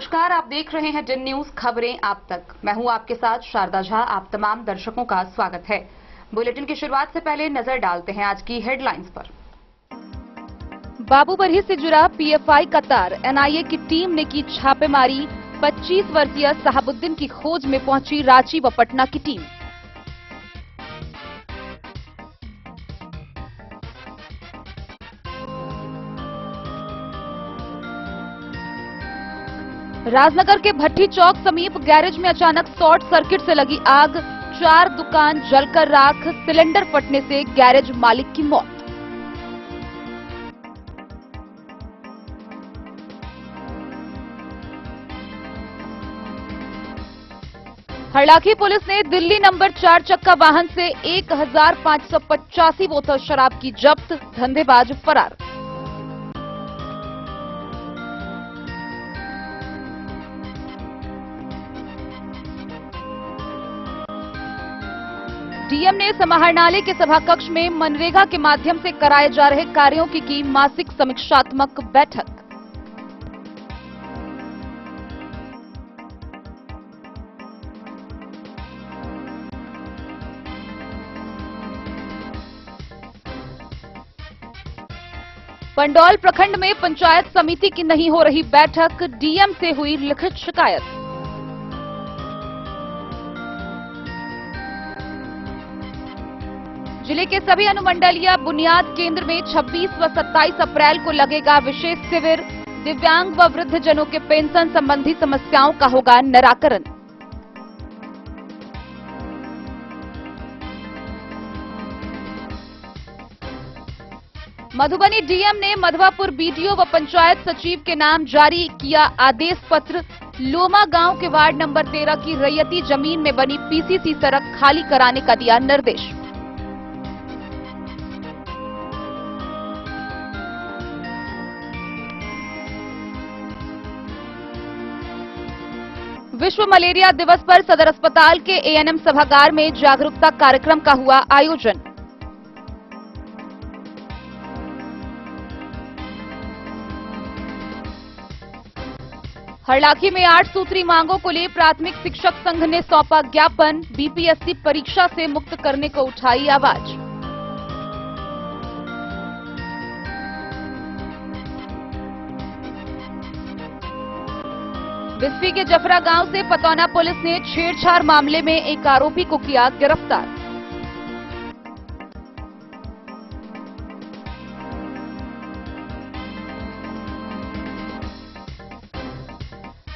नमस्कार, आप देख रहे हैं जिन न्यूज खबरें आप तक। मैं हूं आपके साथ शारदा झा। आप तमाम दर्शकों का स्वागत है। बुलेटिन की शुरुआत से पहले नजर डालते हैं आज की हेडलाइंस पर। बाबूबरही से जुड़ा पीएफआई का तार, एनआईए की टीम ने की छापेमारी। 25 वर्षीय शहाबुद्दीन की खोज में पहुंची रांची व पटना की टीम। राजनगर के भट्टी चौक समीप गैरेज में अचानक शॉर्ट सर्किट से लगी आग। 4 दुकान जलकर राख, सिलेंडर फटने से गैरेज मालिक की मौत। हरलाखी पुलिस ने दिल्ली नंबर 4 चक्का वाहन से 1585 बोतल शराब की जब्त, धंधेबाज फरार। डीएम ने समाहरणालय के सभाकक्ष में मनरेगा के माध्यम से कराए जा रहे कार्यों की मासिक समीक्षात्मक बैठक। पंडौल प्रखंड में पंचायत समिति की नहीं हो रही बैठक, डीएम से हुई लिखित शिकायत। जिले के सभी अनुमंडलीय बुनियाद केंद्र में 26 व 27 अप्रैल को लगेगा विशेष शिविर। दिव्यांग व वृद्धजनों के पेंशन संबंधी समस्याओं का होगा निराकरण। मधुबनी डीएम ने मधवापुर बीडीओ व पंचायत सचिव के नाम जारी किया आदेश पत्र। लोमा गांव के वार्ड नंबर 13 की रैयती जमीन में बनी पीसीसी सड़क खाली कराने का दिया निर्देश। विश्व मलेरिया दिवस पर सदर अस्पताल के एएनएम सभागार में जागरूकता कार्यक्रम का हुआ आयोजन। हरलाखी में 8 सूत्री मांगों को ले प्राथमिक शिक्षक संघ ने सौंपा ज्ञापन। बीपीएससी परीक्षा से मुक्त करने को उठाई आवाज। बिस्फी के जफरा गांव से पतौना पुलिस ने छेड़छाड़ मामले में एक आरोपी को किया गिरफ्तार।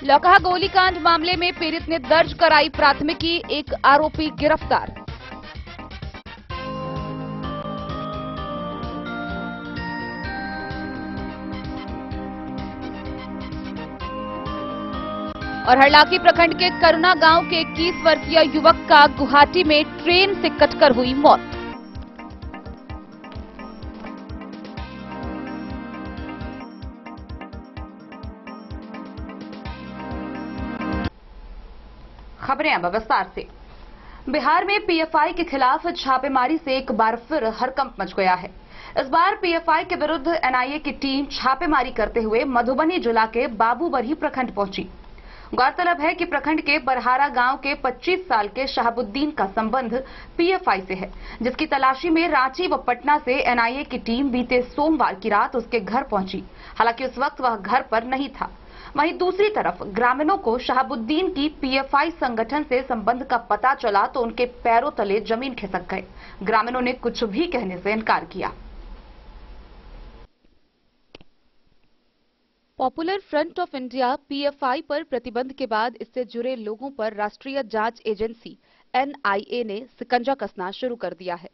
लौकहा गोलीकांड मामले में पीड़ित ने दर्ज कराई प्राथमिकी, एक आरोपी गिरफ्तार। और हरलाखी प्रखंड के करुणा गांव के 21 वर्षीय युवक का गुवाहाटी में ट्रेन से कटकर हुई मौत। खबरें अब विस्तार से। बिहार में पीएफआई के खिलाफ छापेमारी से एक बार फिर हड़कंप मच गया है। इस बार पीएफआई के विरुद्ध एनआईए की टीम छापेमारी करते हुए मधुबनी जिला के बाबूबरही प्रखंड पहुंची। गौरतलब है कि प्रखंड के बरहारा गांव के 25 साल के शहाबुद्दीन का संबंध पीएफआई से है, जिसकी तलाशी में रांची व पटना से एनआईए की टीम बीते सोमवार की रात उसके घर पहुंची। हालांकि उस वक्त वह घर पर नहीं था। वहीं दूसरी तरफ ग्रामीणों को शहाबुद्दीन की पीएफआई संगठन से संबंध का पता चला तो उनके पैरों तले जमीन खिसक गए। ग्रामीणों ने कुछ भी कहने से इनकार किया। Popular front of India PFI पर प्रतिबंध के बाद इससे जुड़े लोगों पर राष्ट्रीय जांच एजेंसी एनआईए ने शिकंजा कसना शुरू कर दिया है।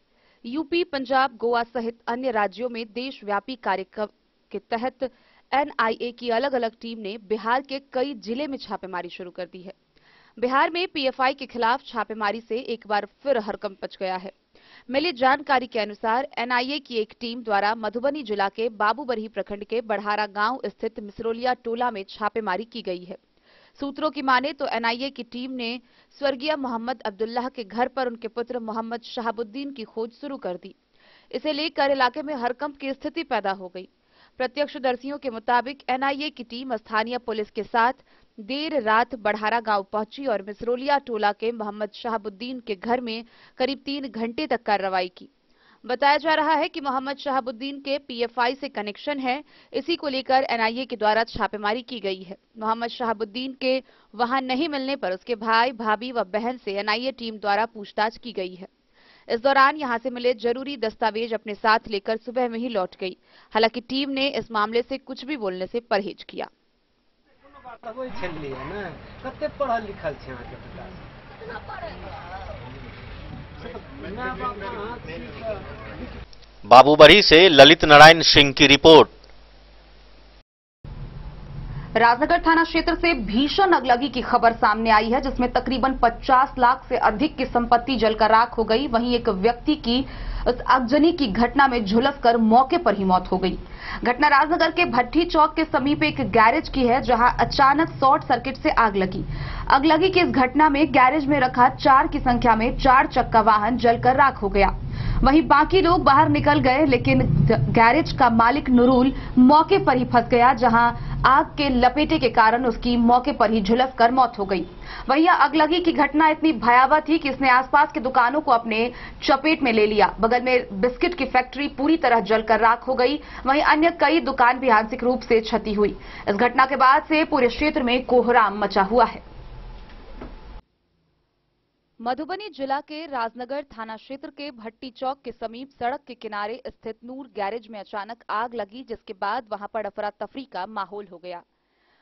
यूपी, पंजाब, गोवा सहित अन्य राज्यों में देशव्यापी कार्यक्रम के तहत एनआईए की अलग अलग टीम ने बिहार के कई जिले में छापेमारी शुरू कर दी है। बिहार में पीएफआई के खिलाफ छापेमारी से एक बार फिर हड़कंप मच गया है। मिली जानकारी के अनुसार एनआईए की एक टीम द्वारा मधुबनी जिला के बाबूबरही प्रखंड के बढ़ारा गांव स्थित मिसरोलिया टोला में छापेमारी की गई है। सूत्रों की माने तो एनआईए की टीम ने स्वर्गीय मोहम्मद अब्दुल्लाह के घर पर उनके पुत्र मोहम्मद शहाबुद्दीन की खोज शुरू कर दी। इसे लेकर इलाके में हड़कंप की स्थिति पैदा हो गई। प्रत्यक्षदर्शियों के मुताबिक एनआईए की टीम स्थानीय पुलिस के साथ देर रात बढ़ारा गांव पहुंची और मिसरोलिया टोला के मोहम्मद शहाबुद्दीन के घर में करीब 3 घंटे तक कार्रवाई की। बताया जा रहा है कि मोहम्मद शहाबुद्दीन के पीएफआई से कनेक्शन है। इसी को लेकर एनआईए के द्वारा छापेमारी की गई है। मोहम्मद शहाबुद्दीन के वहां नहीं मिलने पर उसके भाई, भाभी व बहन से एनआईए टीम द्वारा पूछताछ की गई है। इस दौरान यहां से मिले जरूरी दस्तावेज अपने साथ लेकर सुबह में ही लौट गई। हालांकि टीम ने इस मामले से कुछ भी बोलने से परहेज किया। बाबूबरी से ललित नारायण सिंह की रिपोर्ट। राजनगर थाना क्षेत्र से भीषण अगलगी की खबर सामने आई है, जिसमें तकरीबन 50 लाख से अधिक की संपत्ति जलकर राख हो गई। वहीं एक व्यक्ति की इस आगजनी की घटना में झुलसकर मौके पर ही मौत हो गई। घटना राजनगर के भट्टी चौक के समीप एक गैरेज की है, जहां अचानक शॉर्ट सर्किट से आग लगी। अगलगी की इस घटना में गैरेज में रखा 4 की संख्या में 4 चक्का वाहन जलकर राख हो गया। वहीं बाकी लोग बाहर निकल गए, लेकिन गैरेज का मालिक नूरुल मौके पर ही फंस गया, जहां आग के लपेटे के कारण उसकी मौके पर ही झुलसकर मौत हो गई। वहीं यह अगलगी की घटना इतनी भयावह थी कि इसने आसपास की दुकानों को अपने चपेट में ले लिया। बगल में बिस्किट की फैक्ट्री पूरी तरह जलकर राख हो गई। वहीं अन्य कई दुकान भी आंशिक रूप से क्षति हुई। इस घटना के बाद से पूरे क्षेत्र में कोहराम मचा हुआ है। मधुबनी जिला के राजनगर थाना क्षेत्र के भट्टी चौक के समीप सड़क के किनारे स्थित नूर गैरेज में अचानक आग लगी, जिसके बाद वहां पर अफरा तफरी का माहौल हो गया।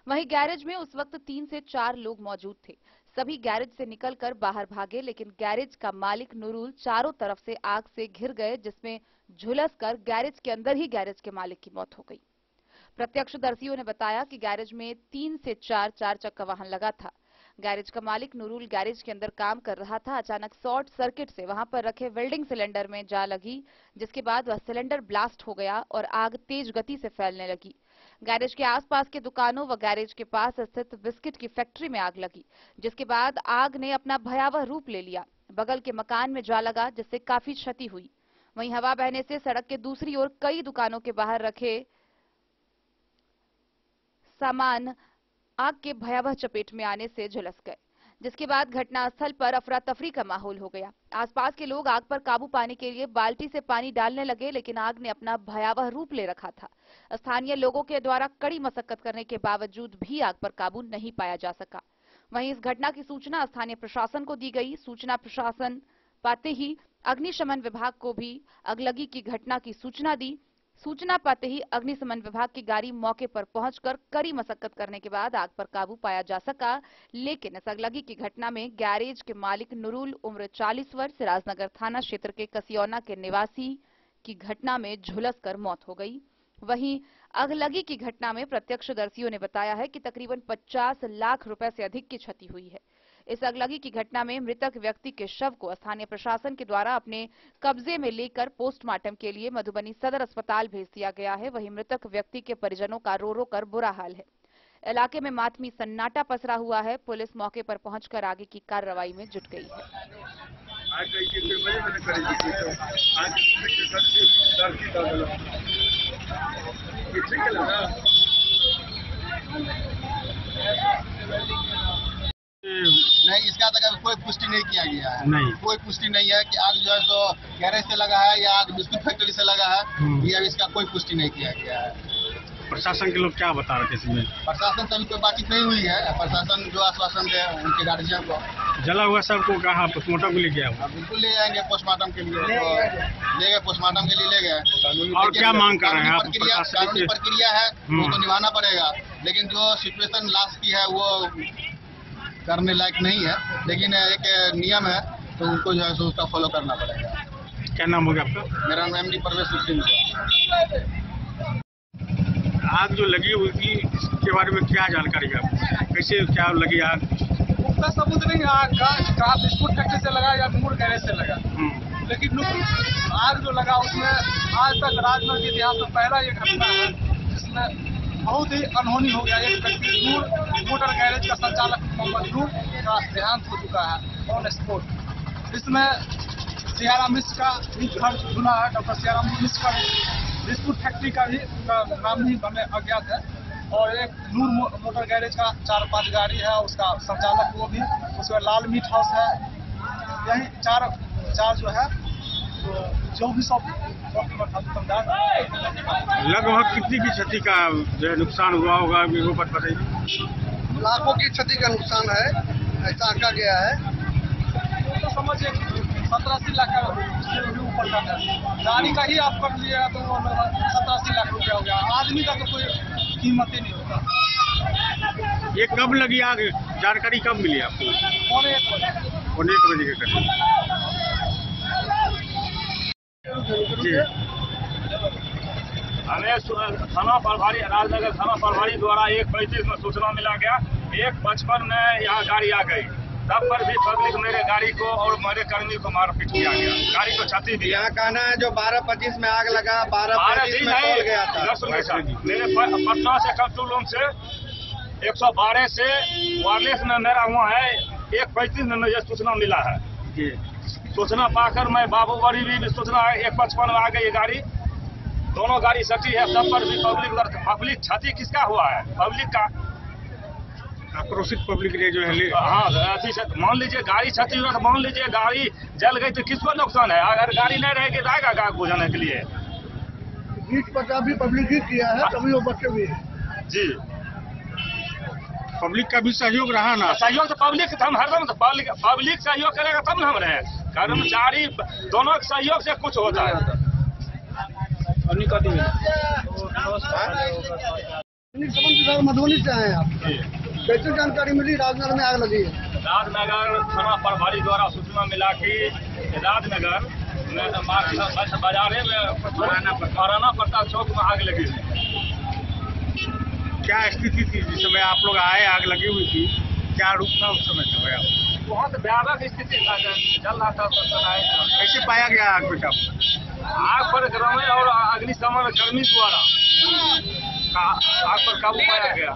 वहीं गैरेज में उस वक्त 3 से 4 लोग मौजूद थे। सभी गैरेज से निकलकर बाहर भागे, लेकिन गैरेज का मालिक नूरुल चारों तरफ से आग से घिर गए, जिसमें झुलसकर गैरेज के अंदर ही गैरेज के मालिक की मौत हो गई। प्रत्यक्षदर्शियों ने बताया कि गैरेज में 3 से 4 चक्का वाहन लगा था। गैरेज का मालिक नूरुल गैरेज के अंदर काम कर रहा था। अचानक शॉर्ट सर्किट से वहां पर रखे वेल्डिंग सिलेंडर में जा लगी, जिसके बाद वह सिलेंडर ब्लास्ट हो गया और आग तेज गति से फैलने लगी। गैरेज के आसपास के दुकानों व गैरेज के पास स्थित बिस्किट की फैक्ट्री में आग लगी, जिसके बाद आग ने अपना भयावह रूप ले लिया। बगल के मकान में जा लगा, जिससे काफी क्षति हुई। वहीं हवा बहने से सड़क के दूसरी ओर कई दुकानों के बाहर रखे सामान आग के भयावह चपेट में आने से झुलस गए, जिसके बाद घटनास्थल पर अफरा तफरी का माहौल हो गया। आसपास के लोग आग पर काबू पाने के लिए बाल्टी से पानी डालने लगे, लेकिन आग ने अपना भयावह रूप ले रखा था। स्थानीय लोगों के द्वारा कड़ी मशक्कत करने के बावजूद भी आग पर काबू नहीं पाया जा सका। वहीं इस घटना की सूचना स्थानीय प्रशासन को दी गई। सूचना प्रशासन पाते ही अग्निशमन विभाग को भी अगलगी की घटना की सूचना दी। सूचना पाते ही अग्निशमन विभाग की गाड़ी मौके पर पहुंचकर कड़ी मशक्कत करने के बाद आग पर काबू पाया जा सका। लेकिन इस अगलगी की घटना में गैरेज के मालिक नूरुल उम्र 40 वर्ष राजनगर थाना क्षेत्र के कसियौना के निवासी की घटना में झुलसकर मौत हो गई। वहीं अगलगी की घटना में प्रत्यक्षदर्शियों ने बताया है कि तकरीबन 50 लाख रुपए से अधिक की क्षति हुई है। इस अगलगी की घटना में मृतक व्यक्ति के शव को स्थानीय प्रशासन के द्वारा अपने कब्जे में लेकर पोस्टमार्टम के लिए मधुबनी सदर अस्पताल भेज दिया गया है। वहीं मृतक व्यक्ति के परिजनों का रो रो कर बुरा हाल है। इलाके में मातमी सन्नाटा पसरा हुआ है। पुलिस मौके पर पहुंचकर आगे की कार्रवाई में जुट गई है। नहीं, इसका तक कोई पुष्टि नहीं किया गया है। नहीं, कोई पुष्टि नहीं है कि आग जो है तो गैरेज से लगा है या आग बिस्कुट फैक्ट्री से लगा है, ये इसका कोई पुष्टि नहीं किया गया है। प्रशासन के लोग क्या बता रहे थे इसमें? प्रशासन से अभी कोई बातचीत नहीं हुई है। प्रशासन जो आश्वासन दे उनके गार्जियन को जला हुआ सबको कहा पोस्टमार्टम के लिए गया हुआ? बिल्कुल ले जाएंगे पोस्टमार्टम के लिए, ले गए पोस्टमार्टम के लिए ले गए। और क्या मांग कर रहे हैं आप? कानूनी प्रक्रिया है वो तो निभाना पड़ेगा, लेकिन जो सिचुएशन लास्ट की है वो करने लायक नहीं है, लेकिन एक नियम है तो उनको जो है सो उसका फॉलो करना पड़ेगा। क्या नाम हो गया आपका? मेरा नाम MD परवेश सिंह। आग जो लगी हुई थी इसके बारे में क्या जानकारी है आपको? कैसे क्या लगी आग? उसका सबूत नहीं है। आग का बिस्कुट फैक्ट्री से लगा या नूर गैरेज से लगा, लेकिन आग जो लगा उसमें आज तक राजनगर के इतिहास में पहला ये घटना है जिसमें बहुत ही अनहोनी हो गया। एक व्यक्ति नूर मोटर गैरेज का संचालक मोहम्मद नूर का देहांत हो चुका है ऑन स्पॉट। इसमें सियाराम मिश्र का भी खर्च धुना है। डॉक्टर सियाराम मिश्र का बिस्कुट फैक्ट्री का भी नाम ही हमें अज्ञात है। और एक नूर मोटर गैरेज का 4-5 गाड़ी है, उसका संचालक वो भी, उसमें लाल मीट हाउस है, यही चार जो है जो भी सब दुकानदार। लगभग कितनी की क्षति का जो है नुकसान हुआ होगा वो बताइए। लाखों की क्षति का नुकसान है, ऐसा आंका गया है। तो समझिए 70-80 लाख का उससे भी ऊपर का है। गाड़ी का ही आप कर लिएगा तो 70-80 लाख रुपया हो गया। आदमी का तो कोई कीमत ही नहीं होता। ये कब लगी आग, जानकारी कब मिली आपको? पौने 1 बजे। पौने 1 बजे के करीब। जी, हमें थाना प्रभारी, राजनगर थाना प्रभारी द्वारा 1:35 में सूचना मिला गया। 1:55 में यहाँ गाड़ी आ गई, तब पर भी पब्लिक मेरे गाड़ी को और मेरे कर्मी को मारपीट किया गया, गाड़ी को क्षति दी। यहाँ कहना है जो 12:25 में आग लगा, 12:35 में खोल गया था। मेरे पटना से कंट्रोल रूम से 112 से वायरलेस में मेरा हुआ है। 1:35 में मुझे सूचना मिला है। सूचना पाकर मैं बाबूबड़ी भी सूचना 1:55 में आ गई गाड़ी, दोनों गाड़ी सटी है। तब पर भी पब्लिक क्षति किसका हुआ है? पब्लिक का, आक्रोशित पब्लिक ने जो है। हाँ, मान लीजिए गाड़ी क्षति हुआ तो मान लीजिए गाड़ी जल गई तो किसको नुकसान है? अगर गाड़ी नहीं रहेगी जाएगा गाग बुझाने के लिए। बीच पटा भी पब्लिक ही किया है, तभी वो बचे हुए हैं। जी, पब्लिक का भी सहयोग रहा ना। सहयोग तो पब्लिक हम हरदम पब्लिक सहयोग करेगा तब ना हम रहे। कर्मचारी दोनों के सहयोग से कुछ होता है। मधुबनी से आए आप, कैसे जानकारी मिली राजनगर में आग लगी है? राजनगर थाना प्रभारी द्वारा सूचना मिला कि राजनगर में बाजारे में महाराणा प्रताप चौक में आग लगी हुई। क्या स्थिति थी जिस समय आप लोग आए, आग लगी हुई थी? क्या रूप था उस समय का? बहुत भयावह स्थिति था, जल रहा था। कैसे पाया गया आग पे काबू? आग पर ग्रामीण और अग्निशमन कर्मी द्वारा आग पर काबू पाया गया।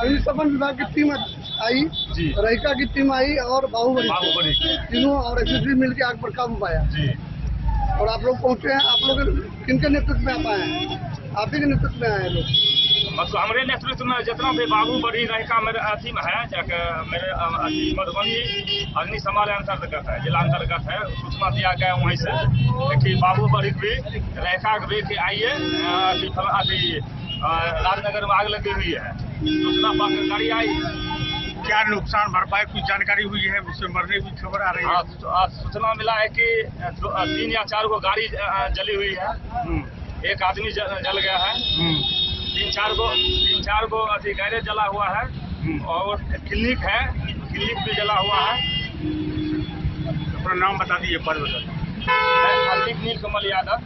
अग्निशमन विभाग की टीम आई, रहिका की टीम आई और बाहुबली तीनों और एसएसबी मिलकर आग पर काबू पाया। और आप लोग पहुँचे हैं, आप लोग किनके नेतृत्व में आप आए हैं? आप ही के नेतृत्व में आए लोग? मतलब हमारे नेतृत्व में जितना भी बाबूबड़ी रहिका मेरे अथी में है, मेरे मधुबनी अग्निशमन अंतर्गत है, जिला अंतर्गत है। सूचना दिया गया वहीं से कि बाबूबड़ी भी रहिका भी कि आइए राजनगर में आग लगी हुई है। सूचना पाकर गाड़ी आई। क्या नुकसान भरपाई कुछ जानकारी हुई है? उससे मरने की खबर आ रही है। सूचना मिला है कि 3 या 4 गो गाड़ी जली हुई है, एक आदमी जल गया है, 3-4 गो अथी गैरेज जला हुआ है, और क्लिनिक है, क्लिनिक भी जला हुआ है। अपना नाम बता दीजिए, पद बता दीजिए। मैं नील कमल यादव,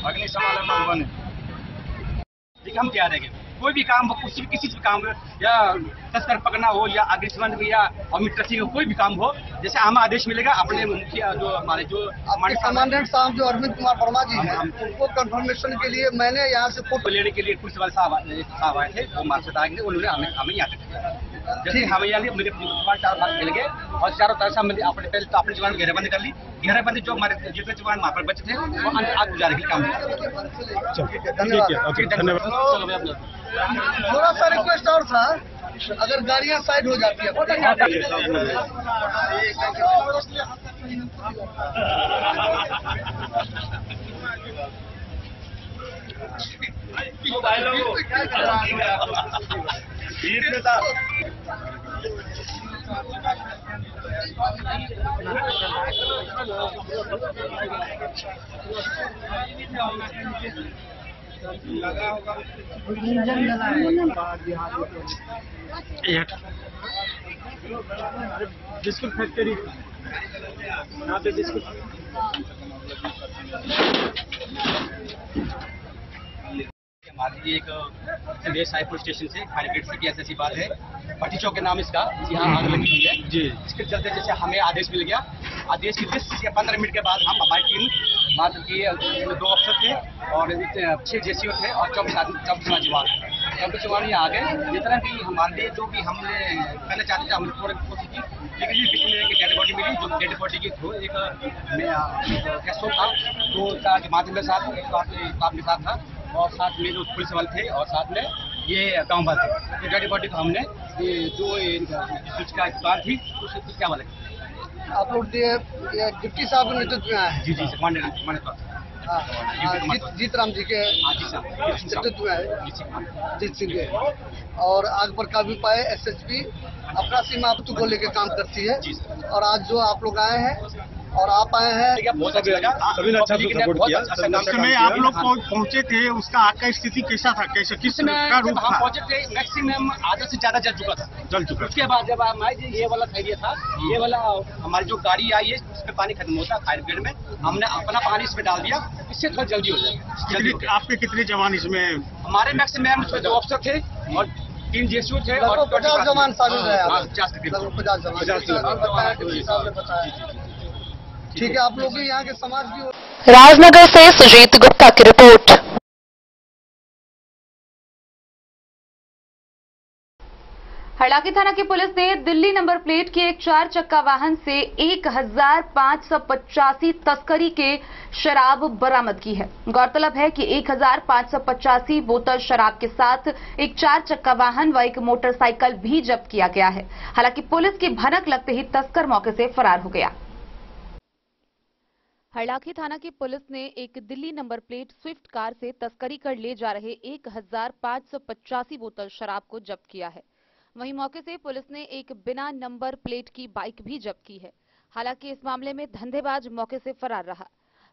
अग्निशमन मधुबनी। देखिए, हम क्या देंगे, कोई भी काम हो, किसी भी काम या तस्कर पकड़ना हो या अग्निशमन या अमिट ट्रस्टिंग हो, कोई भी काम हो, जैसे हमें आदेश मिलेगा अपने मुखिया जो हमारे कमांडेंट साहब जो अरविंद कुमार वर्मा जी हैं, उनको कंफर्मेशन के लिए मैंने यहाँ से फोटो लेने के लिए पुलिस वाले साहब आए थे, वो मार्केट आए, उन्होंने हमें यहाँ तक जैसे हमें यहाँ मेरे 4 भाग मिल गए और चारों तरफ से हमने अपने जवान में घेराबंदी कर ली। घेराबंदी जो हमारे जितने जवान वहाँ पर बचे थे वो आग गुजारने के लिए काम किया। धन्यवाद। थोड़ा सा रिक्वेस्ट और था, अगर गाड़ियाँ साइड हो जाती है बिस्कुट फैक्ट्री यहाँ पे बिस्कुट हमारी एक संदेश आए पुलिस स्टेशन से फायरगेट से की ऐसी बात है, पट्टी चौक के नाम इसका, यहाँ आग लगी हुई है जी। इसके चलते जैसे हमें आदेश मिल गया, आदेश के 10 या 15 मिनट के बाद हम हमारी टीम मात्र की 2 अफसर थे और 6 जेसीओ थे और 24 जवान 24 जवान यहाँ आ गए। जितना भी हमारे लिए जो भी हमने करना चाहते थे हमने पूरी कोशिश की, लेकिन ये किसी एक डेड बॉडी मिली, जो डेड बॉडी के थ्रू एक कैस्ट्रो था, तो के माध्यम के साथ के साथ था और साथ में जो पुलिस वाले थे और साथ में ये गाँव वाले थे। ये डेड बॉडी को हमने ये जो स्विच का दुकान थी उससे क्या वाले आप लोग ये डिप्टी साहब के नेतृत्व में आए हैं। जी माने जीत राम जी के नेतृत्व में आए, जीत सिंह के, और आग पर काबू पाए। एसएसपी अपना सीमा को लेकर काम करती है। और आज जो आप लोग आए हैं और आप आए हैं, बहुत अच्छा लगा, सभी ने अच्छा सपोर्ट किया। समय आप लोग पहुंचे थे, उसका आग का स्थिति कैसा था, कैसे किस का रूप था? पहुंचे थे मैक्सिमम आधा से ज्यादा जल चुका था। उसके बाद जब हमारे ये वाला एरिया था, ये वाला हमारी जो गाड़ी आई है उसमें पानी खत्म होता है फायर ब्रिगेड में, हमने अपना पानी इसमें डाल दिया, इससे थोड़ा जल्दी हो जाएगा। आपके कितने जवान इसमें? हमारे मैक्सिमम 2 ऑफिसर थे और 3 जेसीओ थे और 50 जवान शामिल रहे। 50 जवान। ठीक है, आप लोग भी यहाँ के समाज की। राजनगर से सुजीत गुप्ता की रिपोर्ट। हरलाखी थाना की पुलिस ने दिल्ली नंबर प्लेट के एक 4 चक्का वाहन से 1585 तस्करी के शराब बरामद की है। गौरतलब है कि 1585 बोतल शराब के साथ एक 4 चक्का वाहन व एक मोटरसाइकिल भी जब्त किया गया है। हालांकि पुलिस की भनक लगते ही तस्कर मौके से फरार हो गया। हरलाखी थाना की पुलिस ने एक Delhi number plate Swift car से तस्करी कर ले जा रहे 1585 बोतल शराब को जब्त किया है। वहीं मौके से पुलिस ने एक बिना नंबर प्लेट की बाइक भी जब्त की है। हालांकि इस मामले में धंधेबाज मौके से फरार रहा।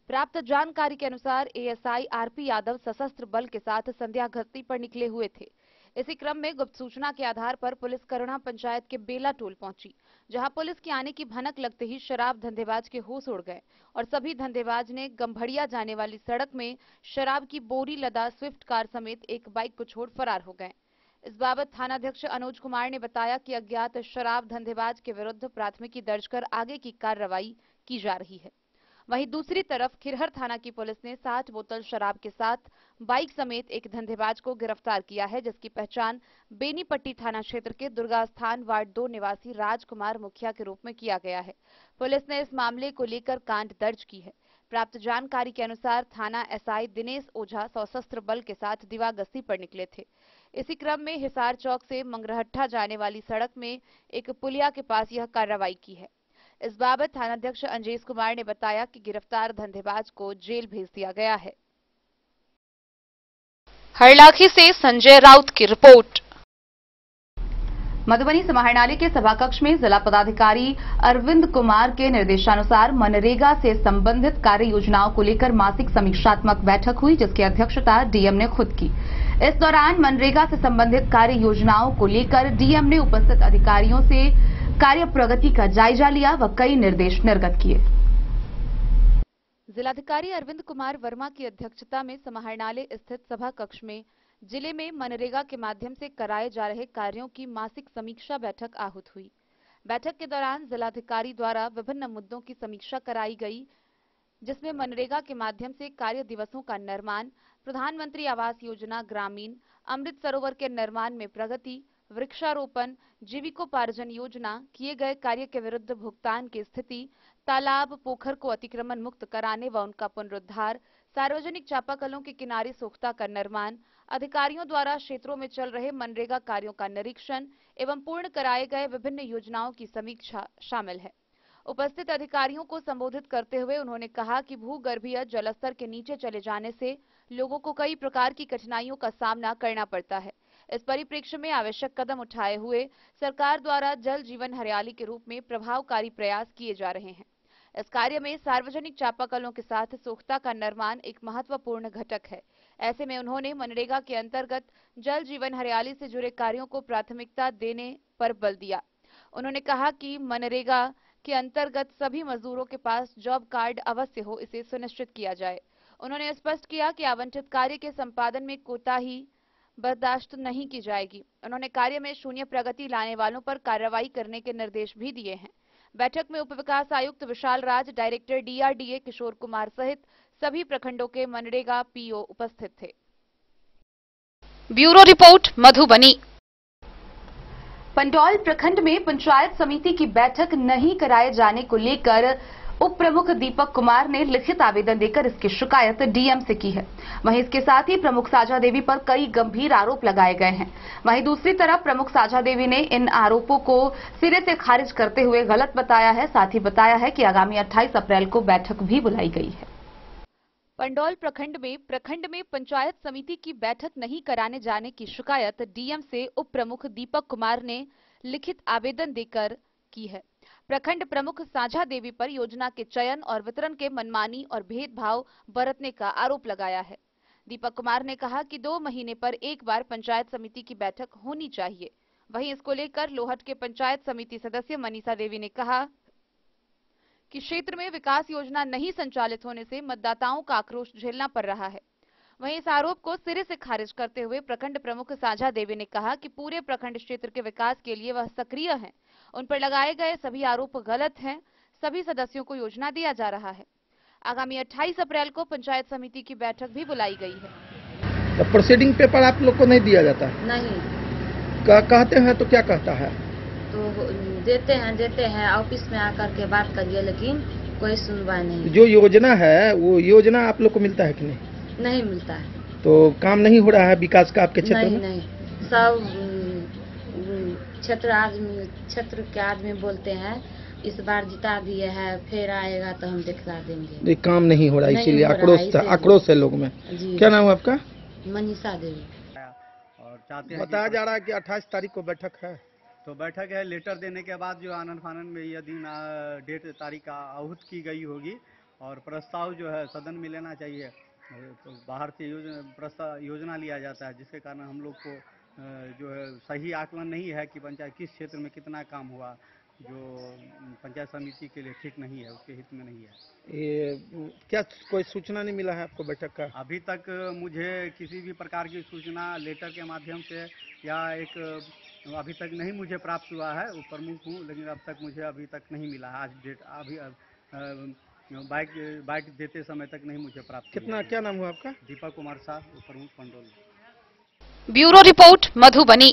प्राप्त जानकारी के अनुसार एएसआई आरपी यादव सशस्त्र बल के साथ संध्या गश्ती पर निकले हुए थे। इसी क्रम में गुप्त सूचना के आधार पर पुलिस करुणा पंचायत के बेला टोल पहुंची, जहां पुलिस के आने की भनक लगते ही शराब धंधेबाज के होश उड़ गए और सभी धंधेबाज ने गंभड़िया जाने वाली सड़क में शराब की बोरी लदा स्विफ्ट कार समेत एक बाइक को छोड़ फरार हो गए। इस बाबत थानाध्यक्ष अनुज कुमार ने बताया कि अज्ञात शराब धंधेबाज के विरुद्ध प्राथमिकी दर्ज कर आगे की कार्रवाई की जा रही है। वहीं दूसरी तरफ खिरहर थाना की पुलिस ने 60 बोतल शराब के साथ बाइक समेत एक धंधेबाज को गिरफ्तार किया है, जिसकी पहचान बेनीपट्टी थाना क्षेत्र के दुर्गा स्थान वार्ड 2 निवासी राजकुमार मुखिया के रूप में किया गया है। पुलिस ने इस मामले को लेकर कांड दर्ज की है। प्राप्त जानकारी के अनुसार थाना एसआई दिनेश ओझा सशस्त्र बल के साथ दीवा गश्ती पर निकले थे। इसी क्रम में हिसार चौक से मंगरहट्टा जाने वाली सड़क में एक पुलिया के पास यह कार्रवाई की है। इस बाबत थानाध्यक्ष अंजेश कुमार ने बताया कि गिरफ्तार धंधेबाज को जेल भेज दिया गया है। हरलाखी से संजय राउत की रिपोर्ट। मधुबनी समाहरणालय के सभाकक्ष में जिला पदाधिकारी अरविंद कुमार के निर्देशानुसार मनरेगा से संबंधित कार्य योजनाओं को लेकर मासिक समीक्षात्मक बैठक हुई, जिसकी अध्यक्षता डीएम ने खुद की। इस दौरान मनरेगा से संबंधित कार्य योजनाओं को लेकर डीएम ने उपस्थित अधिकारियों से कार्य प्रगति का जायजा लिया व कई निर्देश निर्गत किए। जिलाधिकारी अरविंद कुमार वर्मा की अध्यक्षता में समाहरणालय स्थित सभा कक्ष में जिले में मनरेगा के माध्यम से कराए जा रहे कार्यों की मासिक समीक्षा बैठक आहूत हुई। बैठक के दौरान जिलाधिकारी द्वारा विभिन्न मुद्दों की समीक्षा कराई गई, जिसमें मनरेगा के माध्यम से कार्य दिवसों का निर्माण, प्रधानमंत्री आवास योजना ग्रामीण, अमृत सरोवर के निर्माण में प्रगति, वृक्षारोपण, जीविकोपार्जन योजना, किए गए कार्य के विरुद्ध भुगतान की स्थिति, तालाब पोखर को अतिक्रमण मुक्त कराने व उनका पुनरुद्धार, सार्वजनिक चापाकलों के किनारे सोख्ता का निर्माण, अधिकारियों द्वारा क्षेत्रों में चल रहे मनरेगा कार्यों का निरीक्षण एवं पूर्ण कराए गए विभिन्न योजनाओं की समीक्षा शामिल है। उपस्थित अधिकारियों को संबोधित करते हुए उन्होंने कहा कि भूगर्भीय जलस्तर के नीचे चले जाने से लोगों को कई प्रकार की कठिनाइयों का सामना करना पड़ता है। इस परिप्रेक्ष्य में आवश्यक कदम उठाए हुए सरकार द्वारा जल जीवन हरियाली के रूप में प्रभावकारी प्रयास किए जा रहे हैं। इस कार्य में सार्वजनिक चापाकलों के साथ सोख्ता का निर्माण एक महत्वपूर्ण घटक है। ऐसे में उन्होंने मनरेगा के अंतर्गत जल जीवन हरियाली से जुड़े कार्यों को प्राथमिकता देने पर बल दिया। उन्होंने कहा कि मनरेगा के अंतर्गत सभी मजदूरों के पास जॉब कार्ड अवश्य हो, इसे सुनिश्चित किया जाए। उन्होंने स्पष्ट किया कि आवंटित कार्य के संपादन में कोताही बर्दाश्त नहीं की जाएगी। उन्होंने कार्य में शून्य प्रगति लाने वालों पर कार्रवाई करने के निर्देश भी दिए हैं। बैठक में उप विकास आयुक्त विशाल राज, डायरेक्टर डीआरडीए किशोर कुमार सहित सभी प्रखंडों के मनरेगा पीओ उपस्थित थे। Bureau report, Madhubani. पंडौल प्रखंड में पंचायत समिति की बैठक नहीं कराए जाने को लेकर उप प्रमुख दीपक कुमार ने लिखित आवेदन देकर इसकी शिकायत डीएम से की है। वहीं इसके साथ ही प्रमुख साझा देवी पर कई गंभीर आरोप लगाए गए हैं। वहीं दूसरी तरफ प्रमुख साझा देवी ने इन आरोपों को सिरे से खारिज करते हुए गलत बताया है। साथ ही बताया है कि आगामी 28 अप्रैल को बैठक भी बुलाई गई है। पंडौल प्रखंड में पंचायत समिति की बैठक नहीं कराने जाने की शिकायत डीएम से उप प्रमुख दीपक कुमार ने लिखित आवेदन देकर की है। प्रखंड प्रमुख साझा देवी पर योजना के चयन और वितरण के मनमानी और भेदभाव बरतने का आरोप लगाया है। दीपक कुमार ने कहा कि 2 महीने पर एक बार पंचायत समिति की बैठक होनी चाहिए। वहीं इसको लेकर लोहट के पंचायत समिति सदस्य मनीषा देवी ने कहा कि क्षेत्र में विकास योजना नहीं संचालित होने से मतदाताओं का आक्रोश झेलना पड़ रहा है। वहीं इस आरोप को सिरे से खारिज करते हुए प्रखंड प्रमुख साझा देवी ने कहा कि पूरे प्रखंड क्षेत्र के विकास के लिए वह सक्रिय हैं। उन पर लगाए गए सभी आरोप गलत हैं। सभी सदस्यों को योजना दिया जा रहा है। आगामी 28 अप्रैल को पंचायत समिति की बैठक भी बुलाई गई है। तो प्रोसीडिंग पेपर आप लोग को नहीं दिया जाता? नहीं। कहते हैं तो क्या कहता है? तो देते हैं ऑफिस में आकर के बात करिए, लेकिन कोई सुनवाई नहीं। जो योजना है वो योजना आप लोग को मिलता है कि नहीं? नहीं मिलता है। तो काम नहीं हो रहा है विकास का आपके क्षेत्र में? नहीं, सब क्षेत्र के आदमी बोलते हैं इस बार जिता दिए हैं, फिर आएगा तो हम दिखला देंगे। ये काम नहीं हो रहा, इसीलिए आक्रोश है लोग में। क्या नाम है आपका? मनीषा देवी। और चाहते हैं बताया जा रहा है कि 28 तारीख को बैठक है। तो बैठक है, लेटर देने के बाद जो आनंद फानन में यह दिन डेट तारीख आहूत की गई होगी और प्रस्ताव जो है सदन में लेना चाहिए। तो बाहर से योजना लिया जाता है, जिसके कारण हम लोग को जो है सही आकलन नहीं है कि पंचायत किस क्षेत्र में कितना काम हुआ, जो पंचायत समिति के लिए ठीक नहीं है, उसके हित में नहीं है। ये क्या कोई सूचना नहीं मिला है आपको बैठक का? अभी तक मुझे किसी भी प्रकार की सूचना लेटर के माध्यम से या एक अभी तक नहीं मुझे प्राप्त हुआ है। वो प्रमुख हूँ, लेकिन अब तक मुझे अभी तक नहीं मिला है। आज डेट अभी बाइक देते समय तक नहीं मुझे प्राप्त। कितना क्या नाम हुआ आपका? दीपक कुमार शाह, प्रमुख पंडौल। Bureau report Madhubani.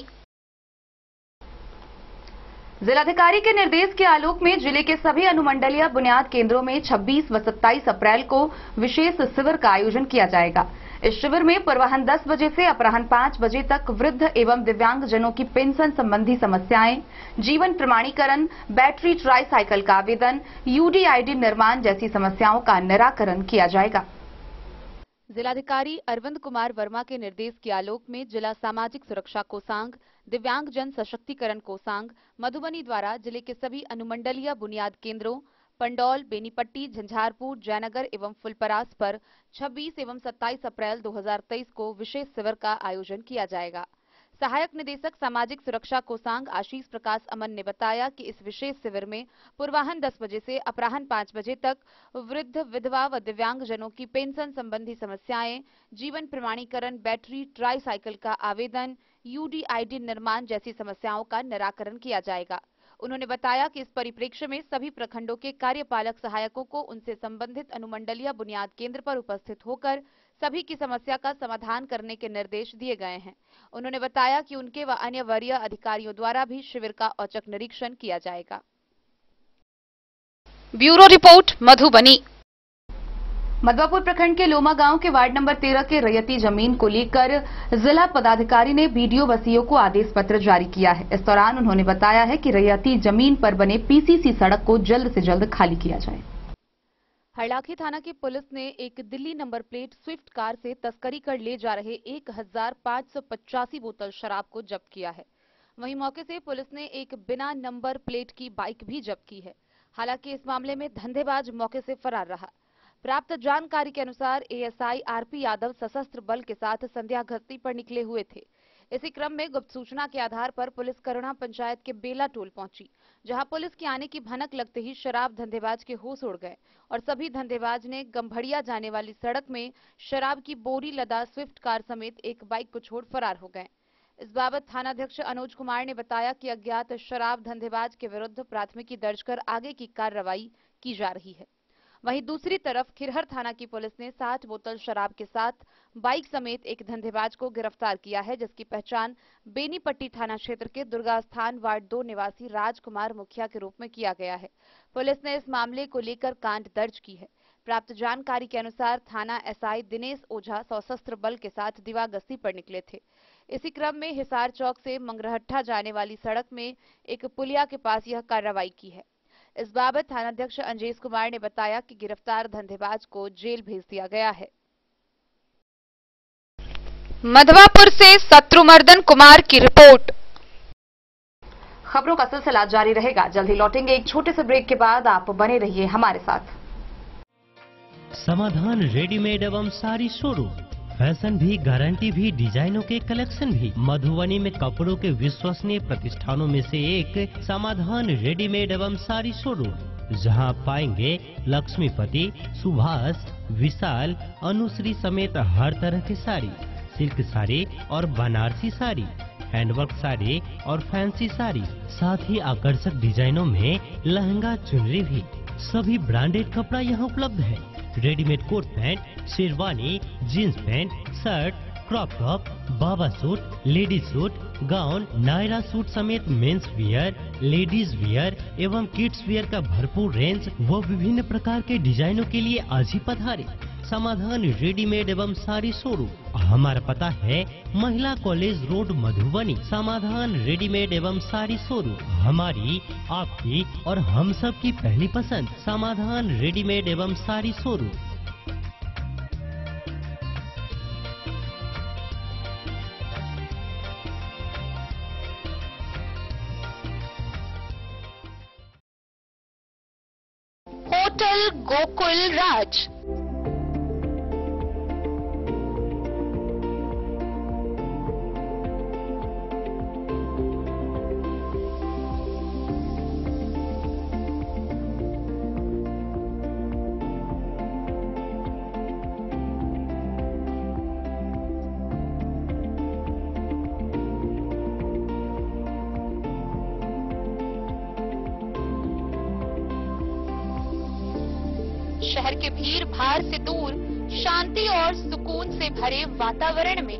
जिलाधिकारी के निर्देश के आलोक में जिले के सभी अनुमंडलीय बुनियाद केंद्रों में 26 व 27 अप्रैल को विशेष शिविर का आयोजन किया जाएगा। इस शिविर में पूर्वाह्न 10 बजे से अपराह्न 5 बजे तक वृद्ध एवं दिव्यांग जनों की पेंशन संबंधी समस्याएं, जीवन प्रमाणीकरण, बैटरी ट्राईसाइकिल का आवेदन, यूडीआईडी निर्माण जैसी समस्याओं का निराकरण किया जाएगा। जिलाधिकारी अरविंद कुमार वर्मा के निर्देश के आलोक में जिला सामाजिक सुरक्षा कोषांग, दिव्यांग जन सशक्तिकरण कोषांग मधुबनी द्वारा जिले के सभी अनुमंडलीय बुनियाद केंद्रों पंडौल, बेनीपट्टी, झंझारपुर, जयनगर एवं फुलपरास पर 26 एवं 27 अप्रैल 2023 को विशेष शिविर का आयोजन किया जाएगा। सहायक निदेशक सामाजिक सुरक्षा कोषांग आशीष प्रकाश अमन ने बताया कि इस विशेष शिविर में पूर्वाह्न 10 बजे से अपराह्न 5 बजे तक वृद्ध, विधवा व दिव्यांग जनों की पेंशन संबंधी समस्याएं, जीवन प्रमाणीकरण, बैटरी ट्राईसाइकिल का आवेदन, यूडीआईडी निर्माण जैसी समस्याओं का निराकरण किया जाएगा। उन्होंने बताया कि इस परिप्रेक्ष्य में सभी प्रखंडों के कार्यपालक सहायकों को उनसे संबंधित अनुमंडलीय बुनियाद केंद्र पर उपस्थित होकर सभी की समस्या का समाधान करने के निर्देश दिए गए हैं। उन्होंने बताया कि उनके व अन्य वरीय अधिकारियों द्वारा भी शिविर का औचक निरीक्षण किया जाएगा। Bureau report Madhubani. मधवापुर प्रखंड के लोमा गांव के वार्ड नंबर 13 के रैयती जमीन को लेकर जिला पदाधिकारी ने बीडीओ व सीओ को आदेश पत्र जारी किया है। इस दौरान उन्होंने बताया है कि रैयती जमीन पर बने पीसीसी सड़क को जल्द से जल्द खाली किया जाए। हरलाखी थाना की पुलिस ने एक Delhi number plate Swift car से तस्करी कर ले जा रहे 1585 बोतल शराब को जब्त किया है। वहीं मौके से पुलिस ने एक बिना नंबर प्लेट की बाइक भी जब्त की है। हालांकि इस मामले में धंधेबाज मौके से फरार रहा। प्राप्त जानकारी के अनुसार एएसआई आरपी यादव सशस्त्र बल के साथ संध्या गश्ती पर निकले हुए थे। इसी क्रम में गुप्त सूचना के आधार पर पुलिस करुणा पंचायत के बेला टोल पहुंची, जहां पुलिस के आने की भनक लगते ही शराब धंधेबाज के होश उड़ गए और सभी धंधेबाज ने गंभड़िया जाने वाली सड़क में शराब की बोरी लदा स्विफ्ट कार समेत एक बाइक को छोड़ फरार हो गए। इस बाबत थानाध्यक्ष अनुज कुमार ने बताया कि अज्ञात शराब धंधेबाज के विरुद्ध प्राथमिकी दर्ज कर आगे की कार्रवाई की जा रही है। वहीं दूसरी तरफ खिरहर थाना की पुलिस ने 60 बोतल शराब के साथ बाइक समेत एक धंधेबाज को गिरफ्तार किया है, जिसकी पहचान बेनीपट्टी थाना क्षेत्र के दुर्गा स्थान वार्ड 2 निवासी राजकुमार मुखिया के रूप में किया गया है। पुलिस ने इस मामले को लेकर कांड दर्ज की है। प्राप्त जानकारी के अनुसार थाना एसआई दिनेश ओझा सशस्त्र बल के साथ दीवा गश्ती पर निकले थे। इसी क्रम में हिसार चौक से मंगरहट्टा जाने वाली सड़क में एक पुलिया के पास यह कार्रवाई की है। इस बाबत थानाध्यक्ष अंजेश कुमार ने बताया कि गिरफ्तार धंधेबाज को जेल भेज दिया गया है। मधवापुर से शत्रुमर्दन कुमार की रिपोर्ट। खबरों का सिलसिला जारी रहेगा, जल्द ही लौटेंगे एक छोटे से ब्रेक के बाद। आप बने रहिए हमारे साथ। समाधान रेडीमेड एवं साड़ी शोरूम, फैशन भी, गारंटी भी, डिजाइनों के कलेक्शन भी। मधुबनी में कपड़ों के विश्वसनीय प्रतिष्ठानों में से एक समाधान रेडीमेड एवं साड़ी शोरूम, जहां आप पाएंगे लक्ष्मीपति, सुभाष, विशाल, अनुश्री समेत हर तरह की साड़ी, सिल्क साड़ी और बनारसी साड़ी, हैंडवर्क साड़ी और फैंसी साड़ी, साथ ही आकर्षक डिजाइनों में लहंगा, चुनरी भी। सभी ब्रांडेड कपड़ा यहाँ उपलब्ध है। Readymade coat pant, sherwani, jeans pant, shirt, crop top, बाबा suit, ladies suit, gown, Naira suit समेत मेंस वियर, लेडीज वियर एवं किड्स वियर का भरपूर रेंज व विभिन्न प्रकार के डिजाइनों के लिए आज ही पधारे। समाधान रेडीमेड एवं साड़ी शोरूम। हमारा पता है महिला कॉलेज रोड, मधुबनी। समाधान रेडीमेड एवं साड़ी शोरूम हमारी, आपकी और हम सब की पहली पसंद। समाधान रेडीमेड एवं साड़ी शोरूम। होटल गोकुल राज। शहर के भीड़ भाड़ से दूर, शांति और सुकून से भरे वातावरण में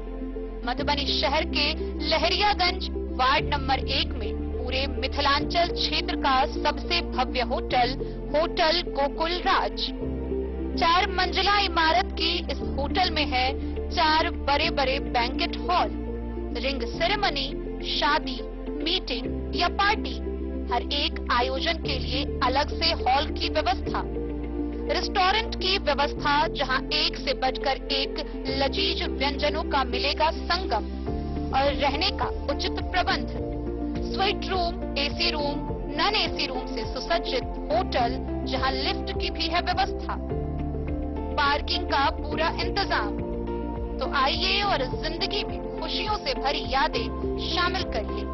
मधुबनी शहर के लहरियागंज वार्ड नंबर 1 में पूरे मिथिलांचल क्षेत्र का सबसे भव्य होटल, होटल गोकुल राज। 4 मंजिला इमारत की इस होटल में है 4 बड़े बड़े बैंकेट हॉल, रिंग सेरेमनी, शादी, मीटिंग या पार्टी, हर एक आयोजन के लिए अलग से हॉल की व्यवस्था, रेस्टोरेंट की व्यवस्था जहां एक से बढ़कर एक लजीज व्यंजनों का मिलेगा संगम, और रहने का उचित प्रबंध, suite room, AC room, non AC room से सुसज्जित होटल जहां लिफ्ट की भी है व्यवस्था, पार्किंग का पूरा इंतजाम। तो आइए और जिंदगी में खुशियों से भरी यादें शामिल करिए।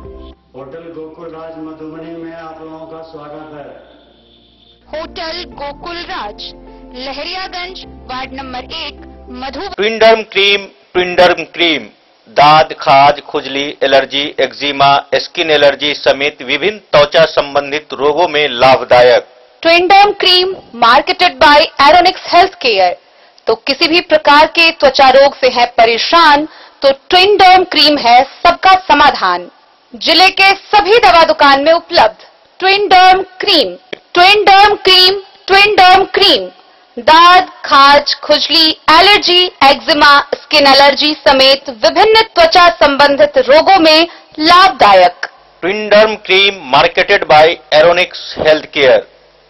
होटल गोकुल राज मधुबनी में आप लोगों का स्वागत है। होटल गोकुल राज, Lahariaganj ward number 1, Madhubani. ट्विंडर्म cream दाद, खाज, खुजली, एलर्जी, एक्जिमा, स्किन एलर्जी समेत विभिन्न त्वचा संबंधित रोगों में लाभदायक। Twinderm cream marketed by Aeronix health care. तो किसी भी प्रकार के त्वचा रोग से है परेशान तो ट्विंडर्म क्रीम है सबका समाधान। जिले के सभी दवा दुकान में उपलब्ध ट्विंडर्म क्रीम। ट्विंडर्म क्रीम, ट्विंडर्म क्रीम दाद, खाज, खुजली, एलर्जी, एक्जिमा, स्किन एलर्जी समेत विभिन्न त्वचा संबंधित रोगों में लाभदायक। Twinderm cream marketed by Aeronix health care.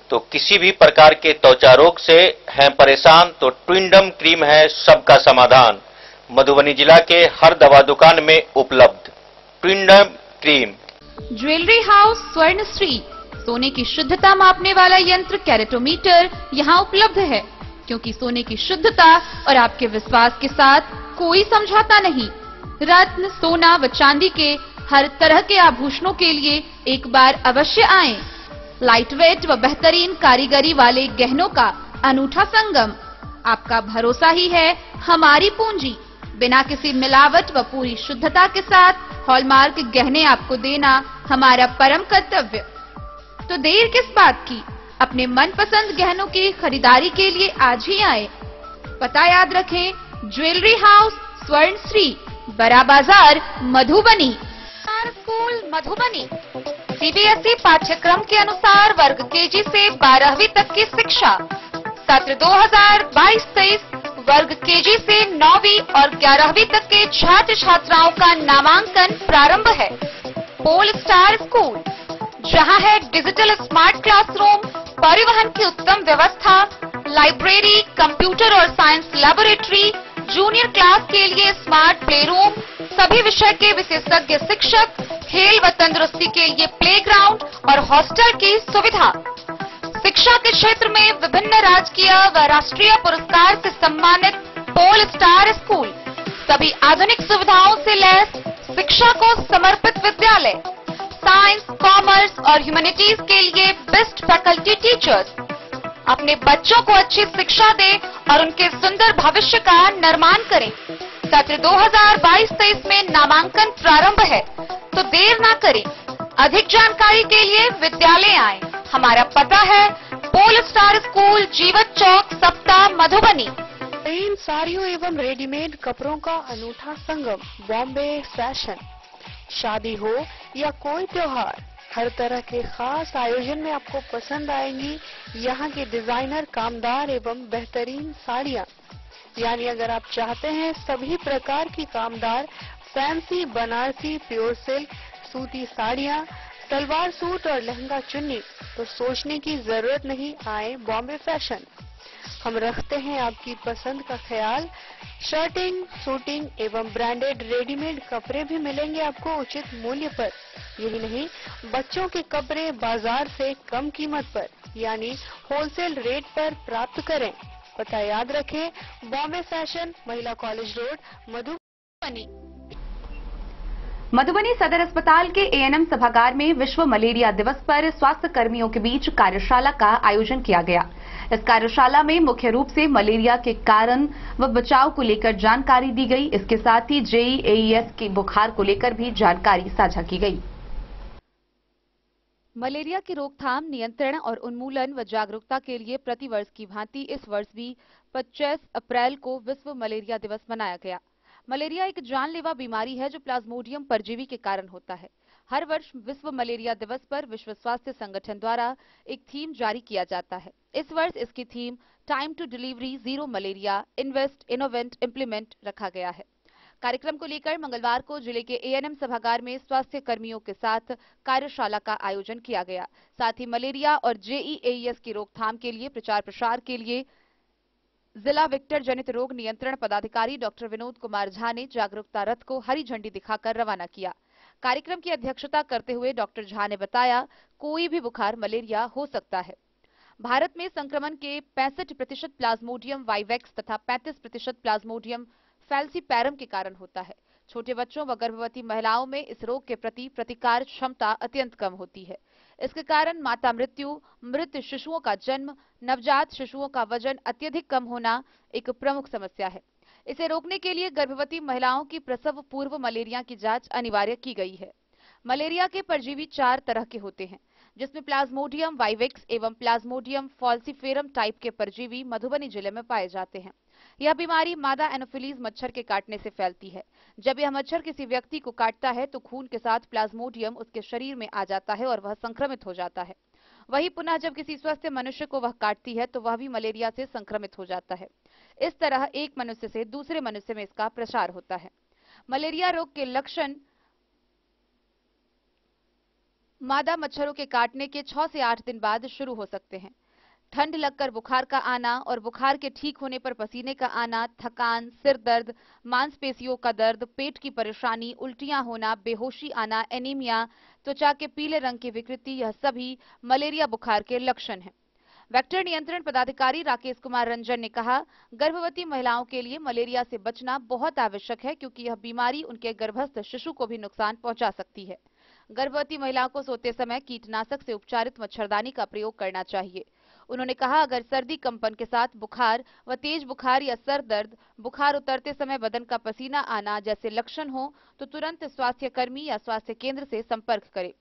तो किसी भी प्रकार के त्वचा रोग से हैं परेशान तो ट्विंडर्म क्रीम है सबका समाधान। मधुबनी जिला के हर दवा दुकान में उपलब्ध ट्विंडर्म क्रीम। ज्वेलरी हाउस स्वर्णश्री, सोने की शुद्धता मापने वाला यंत्र कैरेटोमीटर यहाँ उपलब्ध है, क्योंकि सोने की शुद्धता और आपके विश्वास के साथ कोई समझौता नहीं। रत्न, सोना व चांदी के हर तरह के आभूषणों के लिए एक बार अवश्य आएं। लाइट वेट व बेहतरीन कारीगरी वाले गहनों का अनूठा संगम। आपका भरोसा ही है हमारी पूंजी। बिना किसी मिलावट व पूरी शुद्धता के साथ हॉलमार्क गहने आपको देना हमारा परम कर्तव्य। तो देर किस बात की, अपने मनपसंद गहनों की खरीदारी के लिए आज ही आए। पता याद रखें, ज्वेलरी हाउस स्वर्ण श्री, बड़ा बाजार, मधुबनी। स्कूल मधुबनी सीबीएसई पाठ्यक्रम के अनुसार वर्ग केजी से 12वीं तक की शिक्षा। सत्र 2022-23 वर्ग केजी से 9वीं और 11वीं तक के छात्र छात्राओं का नामांकन प्रारंभ है। पोल स्टार स्कूल, जहां है डिजिटल स्मार्ट क्लासरूम, परिवहन की उत्तम व्यवस्था, लाइब्रेरी, कंप्यूटर और साइंस लैबोरेटरी, जूनियर क्लास के लिए स्मार्ट प्ले रूम, सभी विषय के विशेषज्ञ शिक्षक, खेल व तंदुरुस्ती के लिए प्लेग्राउंड और हॉस्टल की सुविधा। शिक्षा के क्षेत्र में विभिन्न राजकीय व राष्ट्रीय पुरस्कार से सम्मानित पोल स्टार स्कूल, सभी आधुनिक सुविधाओं से लैस, शिक्षा को समर्पित विद्यालय, साइंस, कॉमर्स और ह्यूमैनिटीज के लिए बेस्ट फैकल्टी टीचर्स। अपने बच्चों को अच्छी शिक्षा दें और उनके सुंदर भविष्य का निर्माण करें। सत्र 2022-23 में नामांकन प्रारंभ है, तो देर ना करें। अधिक जानकारी के लिए विद्यालय आएं। हमारा पता है पोल स्टार स्कूल, जीवत चौक, सप्ताह, मधुबनी। इन साड़ियों एवं रेडीमेड कपड़ों का अनूठा संगम, बॉम्बे फैशन। शादी हो या कोई त्योहार, हर तरह के खास आयोजन में आपको पसंद आएंगी यहाँ की डिजाइनर, कामदार एवं बेहतरीन साड़ियाँ। यानी अगर आप चाहते हैं सभी प्रकार की कामदार, फैंसी, बनारसी, प्योर सिल्क, सूती साड़ियाँ, सलवार सूट और लहंगा चुन्नी, तो सोचने की जरूरत नहीं, आए बॉम्बे फैशन। हम रखते हैं आपकी पसंद का ख्याल। शर्टिंग, सूटिंग एवं ब्रांडेड रेडीमेड कपड़े भी मिलेंगे आपको उचित मूल्य पर। यही नहीं, बच्चों के कपड़े बाजार से कम कीमत पर, यानी होलसेल रेट पर प्राप्त करें। पता याद रखें, बॉम्बे फैशन, महिला कॉलेज रोड, मधुबनी। मधुबनी सदर अस्पताल के एएनएम सभागार में विश्व मलेरिया दिवस पर स्वास्थ्य कर्मियों के बीच कार्यशाला का आयोजन किया गया। इस कार्यशाला में मुख्य रूप से मलेरिया के कारण व बचाव को लेकर जानकारी दी गई। इसके साथ ही जेईएईएस के बुखार को लेकर भी जानकारी साझा की गई। मलेरिया की रोकथाम, नियंत्रण और उन्मूलन व जागरूकता के लिए प्रतिवर्ष की भांति इस वर्ष भी 25 अप्रैल को विश्व मलेरिया दिवस मनाया गया। मलेरिया एक जानलेवा बीमारी है जो प्लाज्मोडियम परजीवी के कारण होता है। हर वर्ष विश्व मलेरिया दिवस पर विश्व स्वास्थ्य संगठन द्वारा एक थीम जारी किया जाता है। इस वर्ष इसकी theme time to delivery zero malaria, invest, innovate, implement रखा गया है। कार्यक्रम को लेकर मंगलवार को जिले के एएनएम सभागार में स्वास्थ्य कर्मियों के साथ कार्यशाला का आयोजन किया गया। साथ ही मलेरिया और जेईएईएस की रोकथाम के लिए प्रचार प्रसार के लिए जिला वेक्टर जनित रोग नियंत्रण पदाधिकारी डॉक्टर विनोद कुमार झा ने जागरूकता रथ को हरी झंडी दिखाकर रवाना किया। कार्यक्रम की अध्यक्षता करते हुए डॉक्टर झा ने बताया, कोई भी बुखार मलेरिया हो सकता है। भारत में संक्रमण के 65% प्लाज्मोडियम वाइवेक्स तथा 35% प्लाज्मोडियम फैल्सीपैरम के कारण होता है। छोटे बच्चों व गर्भवती महिलाओं में इस रोग के प्रति प्रतिकार क्षमता अत्यंत कम होती है। इसके कारण माता मृत्यु, मृत शिशुओं का जन्म, नवजात शिशुओं का वजन अत्यधिक कम होना एक प्रमुख समस्या है। इसे रोकने के लिए गर्भवती महिलाओं की प्रसव पूर्व मलेरिया की जांच अनिवार्य की गई है। मलेरिया के परजीवी 4 तरह के होते हैं, जिसमें प्लाज्मोडियम वाइवेक्स एवं प्लाज्मोडियम फॉल्सीफेरम टाइप के परजीवी मधुबनी जिले में पाए जाते हैं। यह बीमारी मादा एनोफिलीज मच्छर के काटने से फैलती है। जब यह मच्छर किसी व्यक्ति को काटता है तो खून के साथ प्लाज्मोडियम उसके शरीर में आ जाता है और वह संक्रमित हो जाता है। वही पुनः जब किसी स्वस्थ मनुष्य को वह काटती है तो वह भी मलेरिया से संक्रमित हो जाता है। इस तरह एक मनुष्य से दूसरे मनुष्य में इसका प्रसार होता है। मलेरिया रोग के लक्षण मादा मच्छरों के काटने के 6 से 8 दिन बाद शुरू हो सकते हैं। ठंड लगकर बुखार का आना और बुखार के ठीक होने पर पसीने का आना, थकान, सिर दर्द, मांसपेशियों का दर्द, पेट की परेशानी, उल्टियां होना, बेहोशी आना, एनीमिया, त्वचा के पीले रंग की विकृति, यह सभी मलेरिया बुखार के लक्षण हैं। वेक्टर नियंत्रण पदाधिकारी राकेश कुमार रंजन ने कहा, गर्भवती महिलाओं के लिए मलेरिया से बचना बहुत आवश्यक है क्योंकि यह बीमारी उनके गर्भस्थ शिशु को भी नुकसान पहुंचा सकती है। गर्भवती महिलाओं को सोते समय कीटनाशक से उपचारित मच्छरदानी का प्रयोग करना चाहिए। उन्होंने कहा, अगर सर्दी कंपन के साथ बुखार व तेज बुखार या सर दर्द, बुखार उतरते समय बदन का पसीना आना जैसे लक्षण हो तो तुरंत स्वास्थ्य कर्मी या स्वास्थ्य केंद्र से संपर्क करें।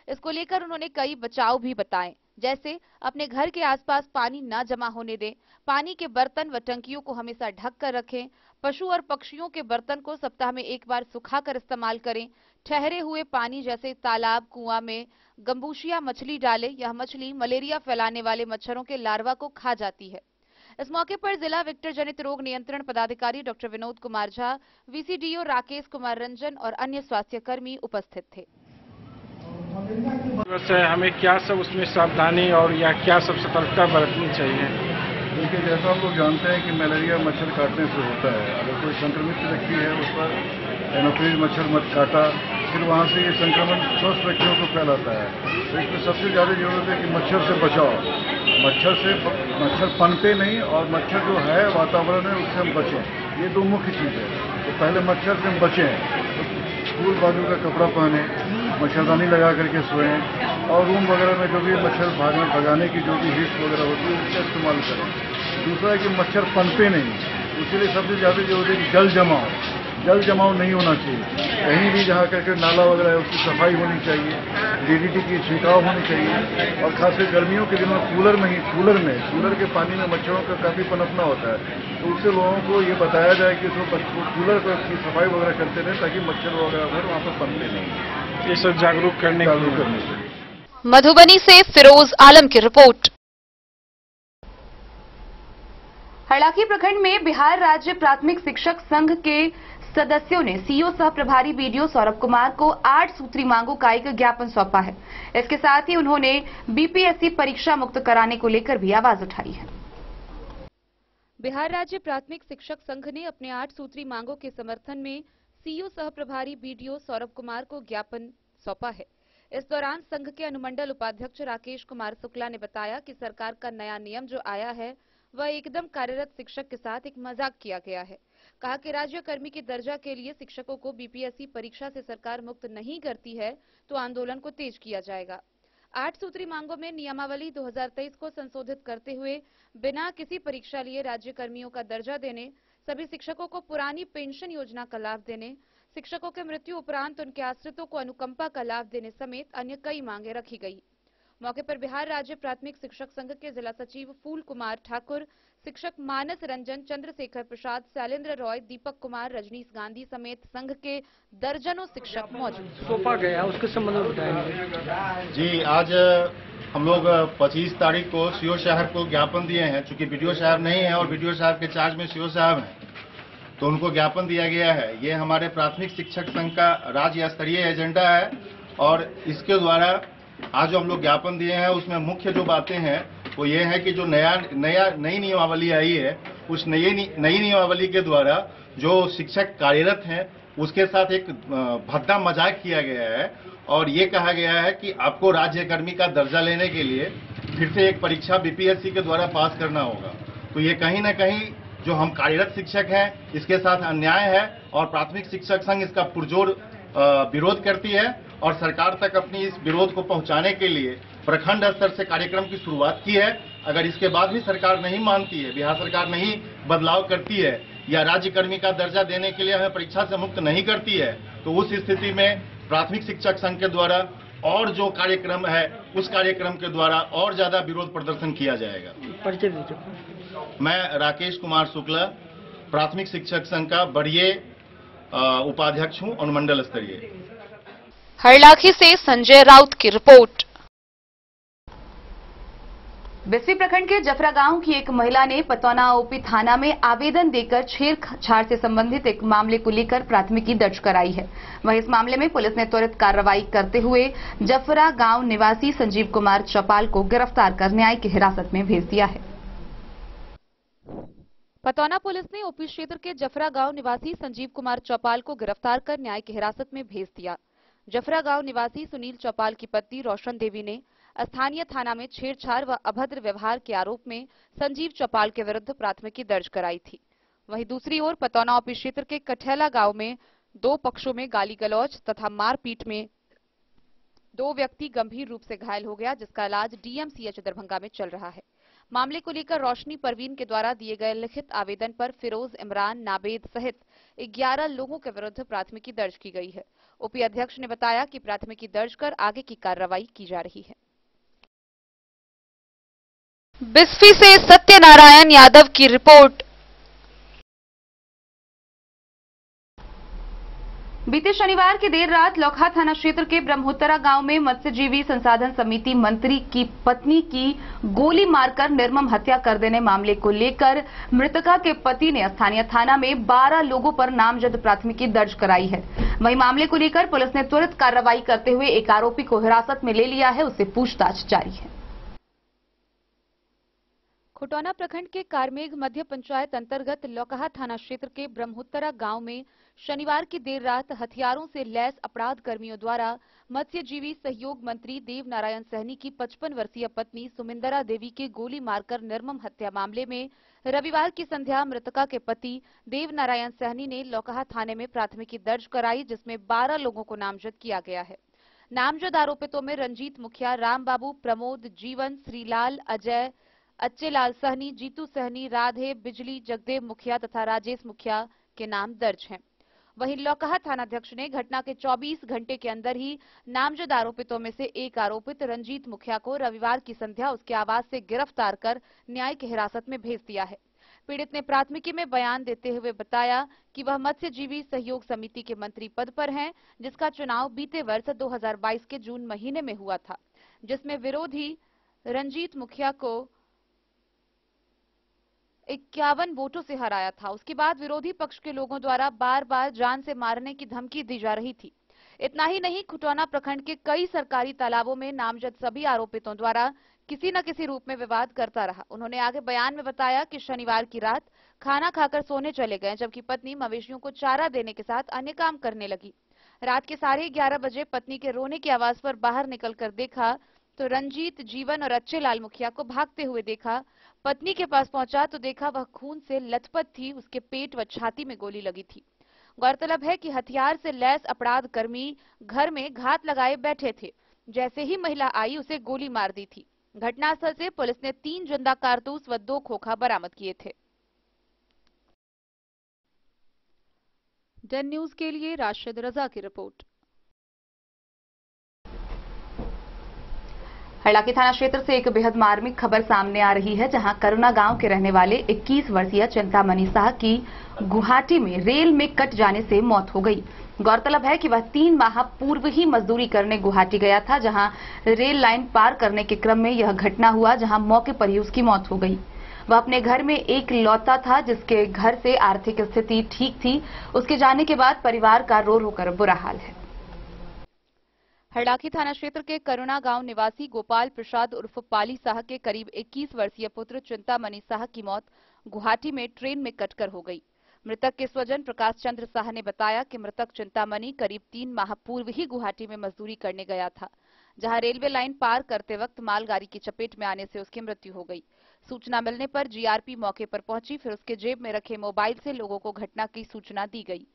इसको लेकर उन्होंने कई बचाव भी बताए, जैसे अपने घर के आसपास पानी न जमा होने दें, पानी के बर्तन व टंकियों को हमेशा ढक कर रखें, पशु और पक्षियों के बर्तन को सप्ताह में एक बार सुखाकर इस्तेमाल करें, ठहरे हुए पानी जैसे तालाब, कुआं में गंबूशिया मछली डालें। यह मछली मलेरिया फैलाने वाले मच्छरों के लार्वा को खा जाती है। इस मौके पर जिला वेक्टर जनित रोग नियंत्रण पदाधिकारी डॉक्टर विनोद कुमार झा, वीसीडीओ राकेश कुमार रंजन और अन्य स्वास्थ्य कर्मी उपस्थित थे। वैसे हमें क्या सब उसमें सावधानी और या क्या सब सतर्कता बरतनी चाहिए? देखिए, जैसा हम लोग जानते हैं कि मलेरिया मच्छर काटने से होता है। अगर कोई संक्रमित व्यक्ति है उस पर एनोफिलीज मच्छर मत काटा, फिर वहाँ से ये संक्रमण स्वस्थ व्यक्तियों को फैलाता है। तो इसमें सबसे ज़्यादा जरूरत है कि मच्छर से बचाओ। मच्छर पनपे नहीं और मच्छर जो है वातावरण है उससे हम बचें। ये दो मुख्य चीज़ है। तो पहले मच्छर से हम बचें, तो फूल बाजू का कपड़ा पहने, मच्छरदानी लगा करके सोएं और रूम वगैरह में जो भी मच्छर भगाने की जो भी हिट वगैरह होती है उसका इस्तेमाल करें। दूसरा है कि मच्छर पनपे नहीं, इसलिए सबसे ज़्यादा जरूरी है कि जल जमाव नहीं होना चाहिए। कहीं भी जहाँ करके नाला वगैरह है उसकी सफाई होनी चाहिए, डीडीटी की छिड़काव होनी चाहिए। और खासकर गर्मियों के दिनों कूलर के पानी में मच्छरों का काफ़ी पनपना होता है, तो उससे लोगों को ये बताया जाए कि उसको कूलर की सफाई वगैरह करते रहें ताकि मच्छर वगैरह वहाँ पर पनपे नहीं। ये सब जागरूक करने के लिए। मधुबनी से फिरोज आलम की रिपोर्ट। हरलाखी प्रखंड में बिहार राज्य प्राथमिक शिक्षक संघ के सदस्यों ने सीईओ सह प्रभारी बीडीओ सौरभ कुमार को 8 सूत्री मांगों का एक ज्ञापन सौंपा है। इसके साथ ही उन्होंने बीपीएससी परीक्षा मुक्त कराने को लेकर भी आवाज उठाई है। बिहार राज्य प्राथमिक शिक्षक संघ ने अपने 8 सूत्री मांगों के समर्थन में सीईओ सह प्रभारी बीडीओ सौरभ कुमार को ज्ञापन सौंपा है। इस दौरान संघ के अनुमंडल उपाध्यक्ष राकेश कुमार शुक्ला ने बताया कि सरकार का नया नियम जो आया है वह एकदम कार्यरत शिक्षक के साथ एक मजाक किया गया है। कहा कि राज्य कर्मी के दर्जा के लिए शिक्षकों को बीपीएससी परीक्षा से सरकार मुक्त नहीं करती है तो आंदोलन को तेज किया जाएगा। 8 सूत्री मांगों में नियमावली 2023 को संशोधित करते हुए बिना किसी परीक्षा लिए राज्य कर्मियों का दर्जा देने, सभी शिक्षकों को पुरानी पेंशन योजना का लाभ देने, शिक्षकों के मृत्यु उपरांत उनके आश्रितों को अनुकंपा का लाभ देने समेत अन्य कई मांगे रखी गई। मौके पर बिहार राज्य प्राथमिक शिक्षक संघ के जिला सचिव फूल कुमार ठाकुर, शिक्षक मानस रंजन, चंद्रशेखर प्रसाद, शैलेंद्र रॉय, दीपक कुमार, रजनीश गांधी समेत संघ के दर्जनों शिक्षक मौजूद। सौंपा गया उसके संबंध में बताएंगे। जी, आज हम लोग 25 तारीख को सीओ साहब को ज्ञापन दिए हैं। चूंकि बीडीओ साहब नहीं है और बीडीओ साहब के चार्ज में सीओ साहब हैं, तो उनको ज्ञापन दिया गया है। ये हमारे प्राथमिक शिक्षक संघ का राज्य स्तरीय एजेंडा है और इसके द्वारा आज जो हम लोग ज्ञापन दिए हैं उसमें मुख्य जो बातें हैं वो ये है कि जो नई नियमावली आई है उस नई नियमावली के द्वारा जो शिक्षक कार्यरत हैं उसके साथ एक भद्दा मजाक किया गया है और ये कहा गया है कि आपको राज्य कर्मी का दर्जा लेने के लिए फिर से एक परीक्षा बीपीएससी के द्वारा पास करना होगा। तो ये कहीं ना कहीं जो हम कार्यरत शिक्षक हैं इसके साथ अन्याय है और प्राथमिक शिक्षक संघ इसका पुरजोर विरोध करती है और सरकार तक अपनी इस विरोध को पहुंचाने के लिए प्रखंड स्तर से कार्यक्रम की शुरुआत की है। अगर इसके बाद भी सरकार नहीं मानती है, बिहार सरकार नहीं बदलाव करती है या राज्य कर्मी का दर्जा देने के लिए हमें परीक्षा से मुक्त नहीं करती है, तो उस स्थिति में प्राथमिक शिक्षक संघ के द्वारा और जो कार्यक्रम है उस कार्यक्रम के द्वारा और ज्यादा विरोध प्रदर्शन किया जाएगा। मैं राकेश कुमार शुक्ला, प्राथमिक शिक्षक संघ का वरीय उपाध्यक्ष हूँ अनुमंडल स्तरीय। हरलाखी से संजय राउत की रिपोर्ट। बिस्फी प्रखंड के जफरा गांव की एक महिला ने पतौना ओपी थाना में आवेदन देकर छेड़छाड़ से संबंधित एक मामले को लेकर प्राथमिकी दर्ज कराई है। वहीं इस मामले में पुलिस ने त्वरित कार्रवाई करते हुए जफरा गांव निवासी संजीव कुमार चौपाल को गिरफ्तार कर न्यायिक हिरासत में भेज दिया है। पतौना पुलिस ने ओपी क्षेत्र के जफरा गांव निवासी संजीव कुमार चौपाल को गिरफ्तार कर न्यायिक हिरासत में भेज दिया। जफरा गांव निवासी सुनील चौपाल की पत्नी रोशन देवी ने स्थानीय थाना में छेड़छाड़ व अभद्र व्यवहार के आरोप में संजीव चौपाल के विरुद्ध प्राथमिकी दर्ज कराई थी। वहीं दूसरी ओर पतौना ओपी क्षेत्र के कठैला गांव में 2 पक्षों में गाली गलौज तथा मारपीट में 2 व्यक्ति गंभीर रूप से घायल हो गया, जिसका इलाज डीएमसीएच दरभंगा में चल रहा है। मामले को लेकर रोशनी परवीन के द्वारा दिए गए लिखित आवेदन पर फिरोज, इमरान, नाबेद सहित 11 लोगों के विरुद्ध प्राथमिकी दर्ज की गई है। ओपी अध्यक्ष ने बताया कि प्राथमिकी दर्ज कर आगे की कार्रवाई की जा रही है। बिस्फी से सत्यनारायण यादव की रिपोर्ट। बीते शनिवार की देर रात लौकहा थाना क्षेत्र के ब्रह्मोत्तरा गांव में मत्स्यजीवी संसाधन समिति मंत्री की पत्नी की गोली मारकर निर्मम हत्या कर देने मामले को लेकर मृतका के पति ने स्थानीय थाना में 12 लोगों पर नामजद प्राथमिकी दर्ज कराई है। वहीं मामले को लेकर पुलिस ने त्वरित कार्रवाई करते हुए एक आरोपी को हिरासत में ले लिया है, उससे पूछताछ जारी है। खुटौना प्रखंड के कारमेघ मध्य पंचायत अंतर्गत लौकहा थाना क्षेत्र के ब्रह्मोत्तरा गांव में शनिवार की देर रात हथियारों से लैस अपराध कर्मियों द्वारा मत्स्यजीवी सहयोग मंत्री देव नारायण सहनी की 55 वर्षीय पत्नी सुमिंदरा देवी की गोली मारकर निर्मम हत्या मामले में रविवार की संध्या मृतका के पति देव नारायण सहनी ने लौकहा थाने में प्राथमिकी दर्ज कराई, जिसमें 12 लोगों को नामजद किया गया है। नामजद आरोपितों में रंजीत मुखिया, राम बाबू, प्रमोद, जीवन, श्रीलाल, अजय, अच्छेलाल सहनी, जीतू सहनी, राधे, बिजली, जगदेव मुखिया तथा राजेश मुखिया के नाम दर्ज हैं। वहीं लौकहा थानाध्यक्ष ने घटना के 24 घंटे के अंदर ही नामजद आरोपितों में से एक आरोपित रंजीत मुखिया को रविवार की संध्या उसके आवास से गिरफ्तार कर न्यायिक हिरासत में भेज दिया है। पीड़ित ने प्राथमिकी में बयान देते हुए बताया कि वह मत्स्यजीवी सहयोग समिति के मंत्री पद पर हैं, जिसका चुनाव बीते वर्ष 2022 के जून महीने में हुआ था, जिसमें विरोधी रंजीत मुखिया को 51 वोटों से हराया था। उसके बाद विरोधी पक्ष के लोगों द्वारा बार बार जान से मारने की धमकी दी जा रही थी। इतना ही नहीं, खुटौना प्रखंड के कई सरकारी तालाबों में नामजद सभी आरोपितों द्वारा किसी न किसी रूप में विवाद करता रहा। उन्होंने आगे बयान में बताया कि शनिवार की रात खाना खाकर सोने चले गए, जबकि पत्नी मवेशियों को चारा देने के साथ अन्य काम करने लगी। रात के 11:30 बजे पत्नी के रोने की आवाज पर बाहर निकलकर देखा तो रंजीत, जीवन और अच्छेलाल मुखिया को भागते हुए देखा। पत्नी के पास पहुंचा तो देखा वह खून से लथपथ थी, उसके पेट व छाती में गोली लगी थी। गौरतलब है कि हथियार से लैस अपराध कर्मी घर में घात लगाए बैठे थे। जैसे ही महिला आई उसे गोली मार दी थी। घटनास्थल से पुलिस ने 3 जिंदा कारतूस व 2 खोखा बरामद किए थे। डन न्यूज के लिए राशिद रजा की रिपोर्ट। हड़लाकी थाना क्षेत्र से एक बेहद मार्मिक खबर सामने आ रही है, जहां करुणा गांव के रहने वाले 21 वर्षीय चिंतामणि शाह की गुवाहाटी में रेल में कट जाने से मौत हो गई। गौरतलब है कि वह 3 माह पूर्व ही मजदूरी करने गुवाहाटी गया था, जहां रेल लाइन पार करने के क्रम में यह घटना हुआ, जहां मौके पर ही उसकी मौत हो गई। वह अपने घर में एक लौता था, जिसके घर से आर्थिक स्थिति ठीक थी। उसके जाने के बाद परिवार का रो रो कर बुरा हाल है। हड़लाकी थाना क्षेत्र के करुणा गांव निवासी गोपाल प्रसाद उर्फ पाली शाह के करीब 21 वर्षीय पुत्र चिंतामणि शाह की मौत गुवाहाटी में ट्रेन में कटकर हो गई। मृतक के स्वजन प्रकाश चंद्र शाह ने बताया कि मृतक चिंतामणि करीब 3 माह पूर्व ही गुवाहाटी में मजदूरी करने गया था, जहां रेलवे लाइन पार करते वक्त मालगाड़ी की चपेट में आने से उसकी मृत्यु हो गई। सूचना मिलने पर जीआरपी मौके पर पहुंची, फिर उसके जेब में रखे मोबाइल से लोगों को घटना की सूचना दी गई।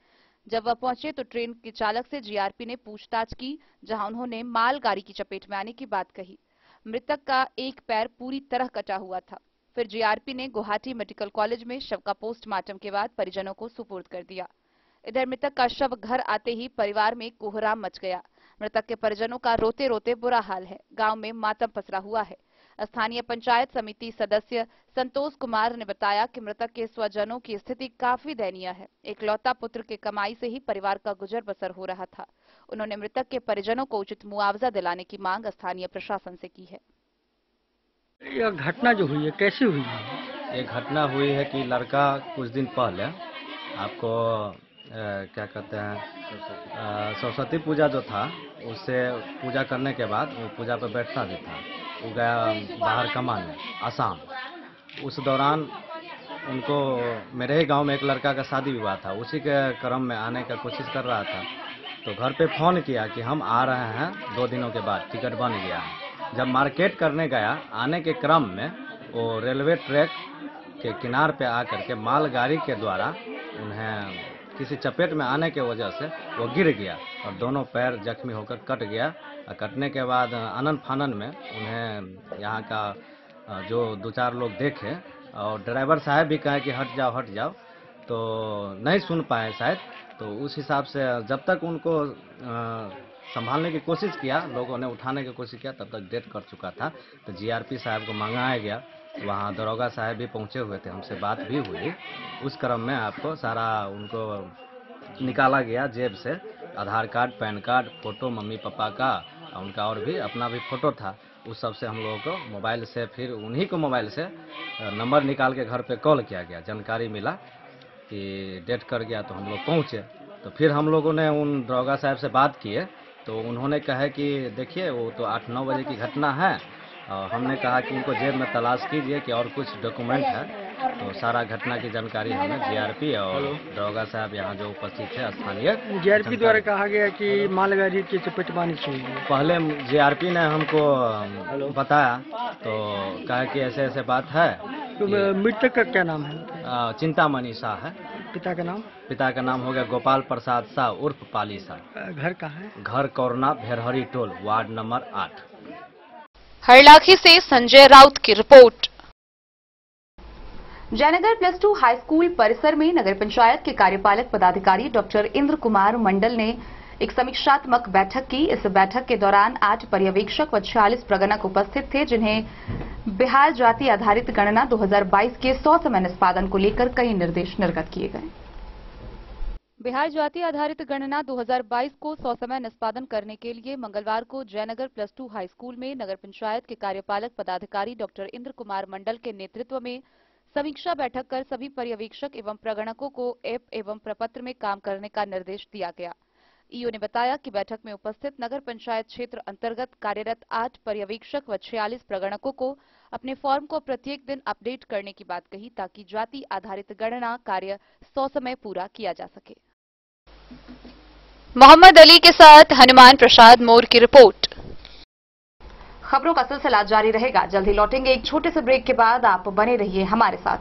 जब वह पहुंचे तो ट्रेन के चालक से जीआरपी ने पूछताछ की, जहां उन्होंने मालगाड़ी की चपेट में आने की बात कही। मृतक का एक पैर पूरी तरह कटा हुआ था। फिर जीआरपी ने गुवाहाटी मेडिकल कॉलेज में शव का पोस्टमार्टम के बाद परिजनों को सुपुर्द कर दिया। इधर मृतक का शव घर आते ही परिवार में कोहराम मच गया। मृतक के परिजनों का रोते रोते बुरा हाल है। गांव में मातम पसरा हुआ है। स्थानीय पंचायत समिति सदस्य संतोष कुमार ने बताया कि मृतक के स्वजनों की स्थिति काफी दयनीय है। एकलौता पुत्र के कमाई से ही परिवार का गुजर बसर हो रहा था। उन्होंने मृतक के परिजनों को उचित मुआवजा दिलाने की मांग स्थानीय प्रशासन से की है। यह घटना जो हुई है कैसी हुई है? ये घटना हुई है कि लड़का कुछ दिन पहले आपको क्या कहते हैं सरस्वती पूजा जो था, उससे पूजा करने के बाद वो पूजा पर बैठता भी था। वो गया बाहर कमाने आसाम। उस दौरान उनको मेरे ही गांव में एक लड़का का शादी विवाह था, उसी के क्रम में आने का कोशिश कर रहा था। तो घर पे फ़ोन किया कि हम आ रहे हैं 2 दिनों के बाद, टिकट बन गया है। जब मार्केट करने गया, आने के क्रम में वो रेलवे ट्रैक के किनार पे आकर के मालगाड़ी के द्वारा उन्हें किसी चपेट में आने के वजह से वो गिर गया और दोनों पैर जख्मी होकर कट गया। कटने के बाद आनन फानन में उन्हें यहाँ का जो 2-4 लोग देखे और ड्राइवर साहब भी कहे कि हट जाओ, तो नहीं सुन पाए शायद। तो उस हिसाब से जब तक उनको संभालने की कोशिश किया, लोगों ने उठाने की कोशिश किया, तब तक डेथ कर चुका था। तो जीआरपी साहब को मंगाया गया वहाँ दरोगा साहब भी पहुँचे हुए थे, हमसे बात भी हुई। उस क्रम में आपको सारा उनको निकाला गया जेब से, Aadhaar card, PAN card, photo mummy papa का, उनका और भी अपना भी फोटो था। उस सब से हम लोगों को मोबाइल से, फिर उन्हीं को मोबाइल से नंबर निकाल के घर पे कॉल किया गया। जानकारी मिला कि डेट कर गया तो हम लोग पहुँचे। तो फिर हम लोगों ने उन दरोगा साहब से बात किए तो उन्होंने कहा कि देखिए वो तो 8-9 बजे की घटना है, और हमने कहा कि उनको जेब में तलाश कीजिए कि और कुछ डॉक्यूमेंट है। तो सारा घटना की जानकारी हमें जीआरपी और दरोगा साहब यहाँ जो उपस्थित थे स्थानीय, जीआरपी द्वारा कहा गया कि मालगाड़ी की चपेट में आनी चाहिए। पहले जीआरपी ने हमको बताया तो कहा कि ऐसे ऐसे बात है। तो मृतक का क्या नाम है? चिंतामणि शाह है। पिता का नाम? पिता का नाम हो गया गोपाल प्रसाद शाह उर्फ पाली शाह। घर कहाँ है? घर कोरना भेरहरी टोल, वार्ड नंबर 8। हरलाखी से संजय राउत की रिपोर्ट। जयनगर +2 हाई स्कूल परिसर में नगर पंचायत के कार्यपालक पदाधिकारी डॉक्टर इंद्र कुमार मंडल ने एक समीक्षात्मक बैठक की। इस बैठक के दौरान 8 पर्यवेक्षक व 46 प्रगणक उपस्थित थे, जिन्हें बिहार जाति आधारित गणना 2022 के 100 समय निष्पादन को लेकर कई निर्देश निर्गत किए गए। बिहार जाति आधारित गणना 2022 को 100 समय निष्पादन करने के लिए मंगलवार को जयनगर +2 हाई स्कूल में नगर पंचायत के कार्यपालक पदाधिकारी डॉक्टर इंद्र कुमार मंडल के नेतृत्व में समीक्षा बैठक कर सभी पर्यवेक्षक एवं प्रगणकों को ऐप एवं प्रपत्र में काम करने का निर्देश दिया गया। ईओ ने बताया कि बैठक में उपस्थित नगर पंचायत क्षेत्र अंतर्गत कार्यरत 8 पर्यवेक्षक व 46 प्रगणकों को अपने फॉर्म को प्रत्येक दिन अपडेट करने की बात कही, ताकि जाति आधारित गणना कार्य 100 समय पूरा किया जा सके। मोहम्मद अली के साथ हनुमान प्रसाद मोर की रिपोर्ट। खबरों का सिलसिला जारी रहेगा, जल्द ही लौटेंगे एक छोटे से ब्रेक के बाद। आप बने रहिए हमारे साथ।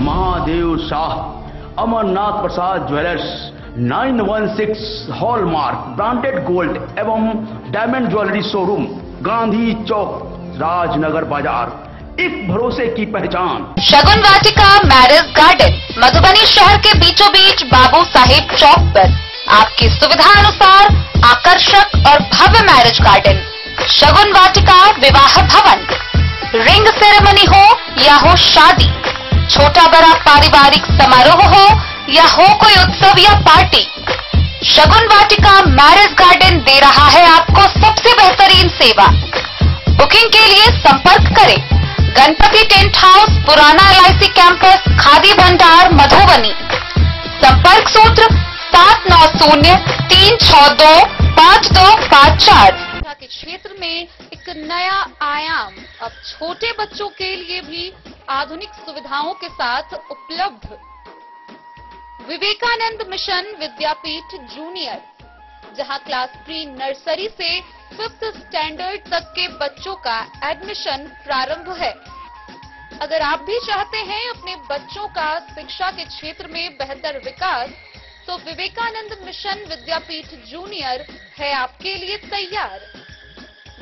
महादेव शाह अमरनाथ प्रसाद ज्वेलर्स 916 हॉलमार्क ब्रांडेड गोल्ड एवं डायमंड ज्वेलरी शोरूम, गांधी चौक, राजनगर बाजार, एक भरोसे की पहचान। शगुन वाटिका मैरिज गार्डन मधुबनी शहर के बीचों बीच बाबू साहेब चौक पर आपकी सुविधा अनुसार आकर्षक और भव्य मैरिज गार्डन शगुन वाटिका विवाह भवन। रिंग सेरेमनी हो या हो शादी, छोटा बड़ा पारिवारिक समारोह हो या हो कोई उत्सव या पार्टी, शगुन वाटिका मैरिज गार्डन दे रहा है आपको सबसे बेहतरीन सेवा। बुकिंग के लिए संपर्क करें गणपति टेंट हाउस, पुराना LIC कैंपस, खादी भंडार, मधुबनी। संपर्क सूत्र 7903625254। के क्षेत्र में एक नया आयाम अब छोटे बच्चों के लिए भी आधुनिक सुविधाओं के साथ उपलब्ध। विवेकानंद मिशन विद्यापीठ जूनियर, जहां क्लास प्री नर्सरी से 5th स्टैंडर्ड तक के बच्चों का एडमिशन प्रारंभ है। अगर आप भी चाहते हैं अपने बच्चों का शिक्षा के क्षेत्र में बेहतर विकास, तो विवेकानंद मिशन विद्यापीठ जूनियर है आपके लिए तैयार।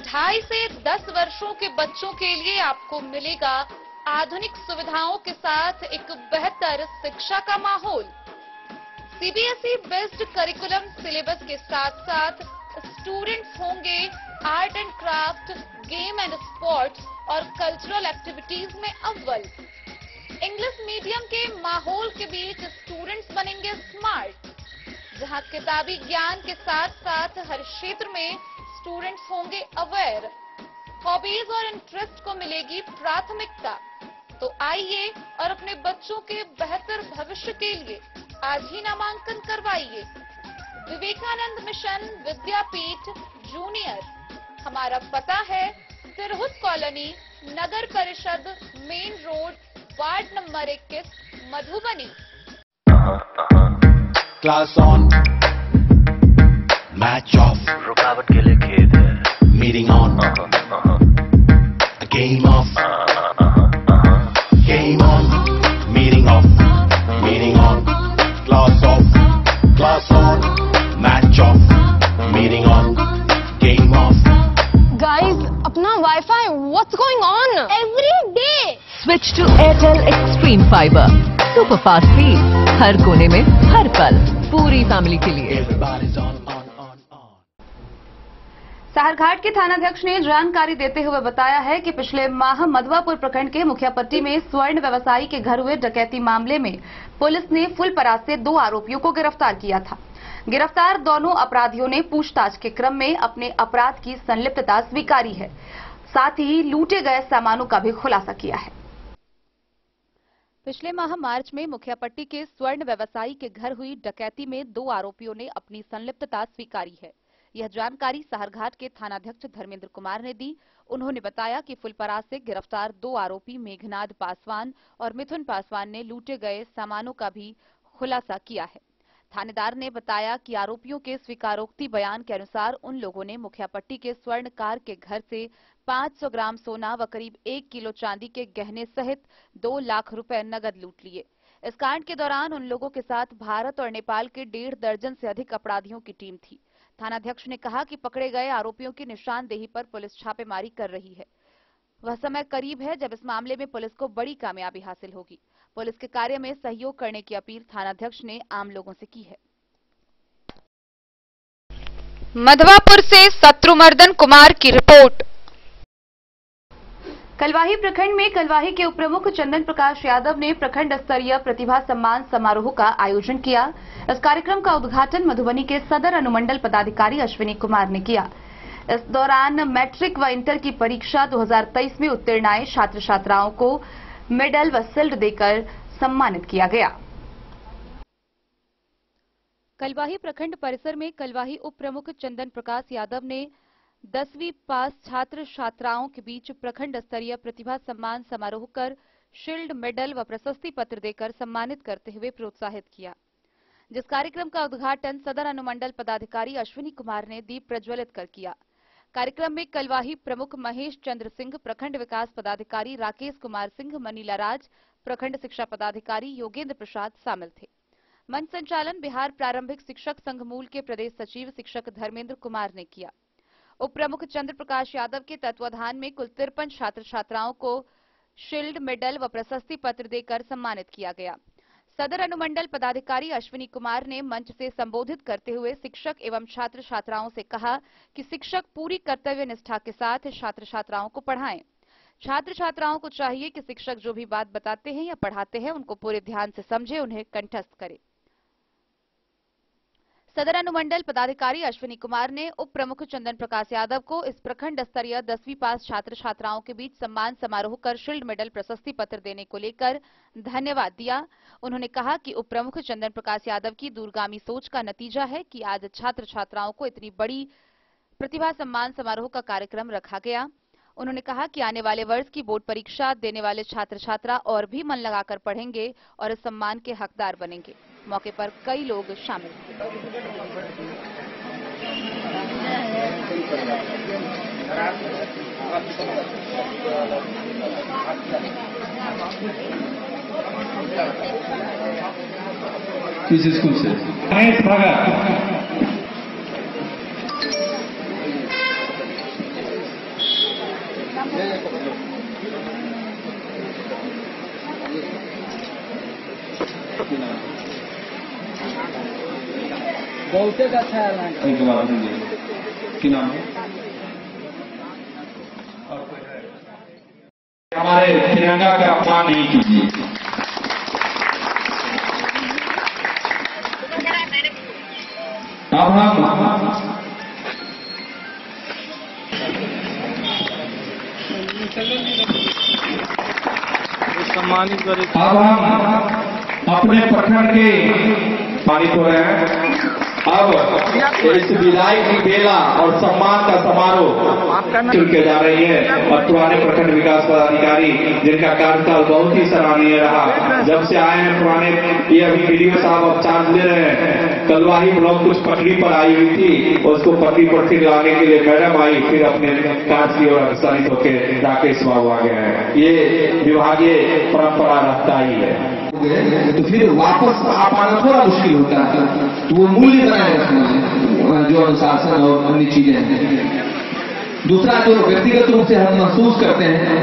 2.5 से 10 वर्षों के बच्चों के लिए आपको मिलेगा आधुनिक सुविधाओं के साथ एक बेहतर शिक्षा का माहौल। CBSE बेस्ड करिकुलम सिलेबस के साथ साथ स्टूडेंट्स होंगे art and craft, game and sports और कल्चरल एक्टिविटीज में अव्वल। इंग्लिश मीडियम के माहौल के बीच स्टूडेंट्स बनेंगे स्मार्ट, जहां किताबी ज्ञान के साथ साथ हर क्षेत्र में स्टूडेंट्स होंगे अवेयर। हॉबीज और इंटरेस्ट को मिलेगी प्राथमिकता। तो आइए और अपने बच्चों के बेहतर भविष्य के लिए आज ही नामांकन करवाइए। विवेकानंद मिशन विद्यापीठ जूनियर। हमारा पता है सिरहुत कॉलोनी, नगर परिषद, main road, ward number 21, Madhubani. Class on, match of, रुकावट के लिए खेद है, meeting on, game of, game on, meeting of, meeting on, class on, match of, meeting on, game of. Guys, अपना Wi-Fi, what's going on? Every day. Switch to Airtel Extreme Fiber. Super fast speed, हर कोने में, हर पल, पूरी family के लिए। साहरघाट के थानाध्यक्ष ने जानकारी देते हुए बताया है कि पिछले माह मधवापुर प्रखंड के मुखियापट्टी में स्वर्ण व्यवसायी के घर हुए डकैती मामले में पुलिस ने फुलपरास से 2 आरोपियों को गिरफ्तार किया था। गिरफ्तार दोनों अपराधियों ने पूछताछ के क्रम में अपने अपराध की संलिप्तता स्वीकारी है, साथ ही लूटे गए सामानों का भी खुलासा किया है। पिछले माह मार्च में मुखियापट्टी के स्वर्ण व्यवसायी के घर हुई डकैती में 2 आरोपियों ने अपनी संलिप्तता स्वीकारी है। यह जानकारी साहरघाट के थानाध्यक्ष धर्मेंद्र कुमार ने दी। उन्होंने बताया कि फुलपरास से गिरफ्तार 2 आरोपी मेघनाद पासवान और मिथुन पासवान ने लूटे गए सामानों का भी खुलासा किया है। थानेदार ने बताया कि आरोपियों के स्वीकारोक्ति बयान के अनुसार उन लोगों ने मुखियापट्टी के स्वर्णकार के घर से 500 ग्राम सोना व करीब 1 किलो चांदी के गहने सहित 2 लाख रुपए नगद लूट लिए। इस कांड के दौरान उन लोगों के साथ भारत और नेपाल के 1.5 दर्जन से अधिक अपराधियों की टीम थी। थानाध्यक्ष ने कहा कि पकड़े गए आरोपियों की निशानदेही पर पुलिस छापेमारी कर रही है। वह समय करीब है जब इस मामले में पुलिस को बड़ी कामयाबी हासिल होगी। पुलिस के कार्य में सहयोग करने की अपील थानाध्यक्ष ने आम लोगों से की है। मधवापुर से शत्रुमर्दन कुमार की रिपोर्ट। कलवाही प्रखंड में कलवाही के उपप्रमुख चंदन प्रकाश यादव ने प्रखंड स्तरीय प्रतिभा सम्मान समारोह का आयोजन किया। इस कार्यक्रम का उद्घाटन मधुबनी के सदर अनुमंडल पदाधिकारी अश्विनी कुमार ने किया। इस दौरान मैट्रिक व इंटर की परीक्षा 2023 में उत्तीर्ण आए छात्र छात्राओं को मेडल व शिल्ड देकर सम्मानित किया गया। कलवाही प्रखंड परिसर में कलवाही उप प्रमुख चंदन प्रकाश यादव ने 10वीं पास छात्र छात्राओं के बीच प्रखंड स्तरीय प्रतिभा सम्मान समारोह कर शील्ड, मेडल व प्रशस्ति पत्र देकर सम्मानित करते हुए प्रोत्साहित किया, जिस कार्यक्रम का उद्घाटन सदर अनुमंडल पदाधिकारी अश्विनी कुमार ने दीप प्रज्वलित कर किया। कार्यक्रम में कलवाही प्रमुख महेश चंद्र सिंह, प्रखंड विकास पदाधिकारी राकेश कुमार सिंह, मनीला राज, प्रखंड शिक्षा पदाधिकारी योगेंद्र प्रसाद शामिल थे। मंच संचालन बिहार प्रारंभिक शिक्षक संघ मूल के प्रदेश सचिव शिक्षक धर्मेंद्र कुमार ने किया। उप प्रमुख चंद्र प्रकाश यादव के तत्वाधान में कुल 53 छात्र छात्राओं को शील्ड, मेडल व प्रशस्ति पत्र देकर सम्मानित किया गया। सदर अनुमंडल पदाधिकारी अश्विनी कुमार ने मंच से संबोधित करते हुए शिक्षक एवं छात्र छात्राओं से कहा कि शिक्षक पूरी कर्तव्य निष्ठा के साथ छात्र छात्राओं को पढ़ाएं। छात्र छात्राओं को चाहिए कि शिक्षक जो भी बात बताते हैं या पढ़ाते हैं उनको पूरे ध्यान से समझे, उन्हें कंठस्थ करें। सदर अनुमंडल पदाधिकारी अश्विनी कुमार ने उप प्रमुख चंदन प्रकाश यादव को इस प्रखंड स्तरीय 10वीं पास छात्र छात्राओं के बीच सम्मान समारोह कर शील्ड, मेडल, प्रशस्ति पत्र देने को लेकर धन्यवाद दिया। उन्होंने कहा कि उप प्रमुख चंदन प्रकाश यादव की दूरगामी सोच का नतीजा है कि आज छात्र छात्राओं को इतनी बड़ी प्रतिभा सम्मान समारोह का कार्यक्रम रखा गया। उन्होंने कहा कि आने वाले वर्ष की बोर्ड परीक्षा देने वाले छात्र छात्रा और भी मन लगाकर पढ़ेंगे और इस सम्मान के हकदार बनेंगे। मौके पर कई लोग शामिल किस स्कूल से? महेश भगत। बहुत अच्छा है। क्या नाम है? हमारे तिरंगा का अपमान नहीं कीजिए। अब हम अब हम अपने प्रखंड के पानी खो रहे हैं। अब इस विदाई की बेला और सम्मान का समारोह शुरू किया जा रही है और पुराने प्रखंड विकास पदाधिकारी जिनका कार्यकाल बहुत ही सराहनीय रहा, जब से आए हैं पुराने, ये अभी वीडियो साहब अब चार्ज ले रहे हैं। कलवाही ब्लॉक कुछ पटरी पर आई हुई थी, उसको पटरी पर फिर लाने के लिए मैडम आई, फिर अपने कार्य की ओर अग्रसरित होकर राकेश बाबू आ गए हैं। ये विभागीय परंपरा रहता ही है। तो फिर वापस आ पाना थोड़ा मुश्किल होता है, तो वो मूल्य बनाए रखना जो अनुशासन और अन्य चीजें हैं। दूसरा जो व्यक्तिगत रूप से हम महसूस करते हैं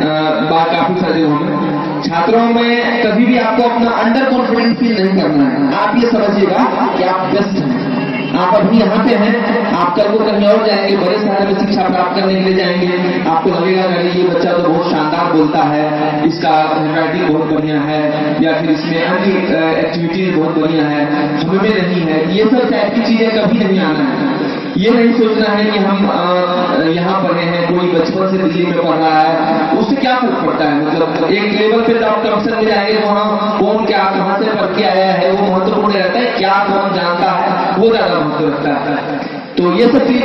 काफी सारे जगहों में, छात्रों में कभी भी आपको अपना अंडर कॉन्फिडेंस फील नहीं करना है। आप ये समझिएगा कि आप बेस्ट हैं, आप अभी यहाँ पे हैं, आप कल को कहीं और जाएंगे, बड़े शहर में शिक्षा प्राप्त करने के लिए जाएंगे, आपको लगेगा कि ये बच्चा तो बहुत शानदार बोलता है, इसका हैंडराइटिंग बहुत बढ़िया है, या फिर इसमें अन्य एक्टिविटीज बहुत बढ़िया है, हमें नहीं है। ये सब टाइप की चीजें कभी नहीं आना है। ये नहीं सोचना है कि हम यहाँ पढ़े हैं, कोई बचपन से दिल्ली में पढ़ रहा है, उससे क्या फर्क पड़ता है। मतलब एक लेवल पे जब कंपटीशन में जाएंगे, वहाँ कौन क्या कहाँ से पढ़ के आया है वो महत्वपूर्ण रहता है, क्या कौन जानता है वो ज्यादा महत्व रखता है। तो ये सब चीज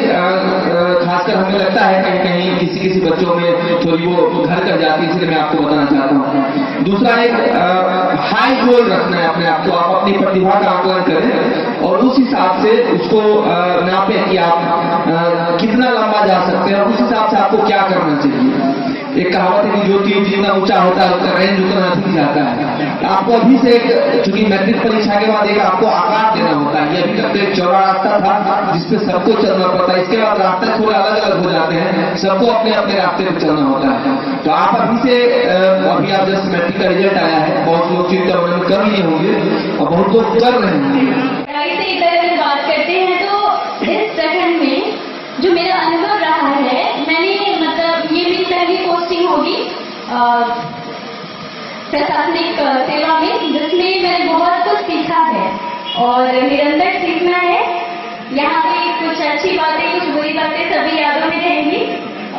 खासकर हमें लगता है कहीं कहीं किसी बच्चों में थोड़ी वो घर कर जाती है, इसलिए मैं आपको बताना चाहता हूँ। दूसरा एक हाई गोल रखना है अपने आप को, आप अपनी प्रतिभा का आकलन करें और उस हिसाब से उसको नापें कि आप कितना लंबा जा सकते हैं और उस हिसाब से आपको क्या करना चाहिए। एक कहावत है कि जो तीर जितना ऊंचा होता है उसका रेंज उतना अधिक जाता है। आपको अभी से चूंकि मैट्रिक परीक्षा के बाद एक आपको आकार देना होता है। ये अभी तक एक चौड़ा रास्ता था जिसपे सबको चलना पड़ता है, इसके बाद रास्ते थोड़े अलग अलग हो जाते हैं, सबको अपने अपने रास्ते पे चलना होता है। तो आप अभी से अभी आप जस्ट मैट्रिक का रिजल्ट आया है, बहुत लोग चिंता उन्होंने कर लिए होंगे और बहुत लोग कर रहे हैं। पढ़ाई से इधर बात करते हैं तो इस प्रखंड में जो मेरा अनुभव रहा है, मैंने मतलब ये मेरी पहली पोस्टिंग होगी प्रशासनिक सेवा में, जिसमें मैंने बहुत कुछ सीखा है और निरंतर सीखना है। यहाँ पे कुछ अच्छी बातें कुछ बुरी बातें सभी यादों में रहेंगी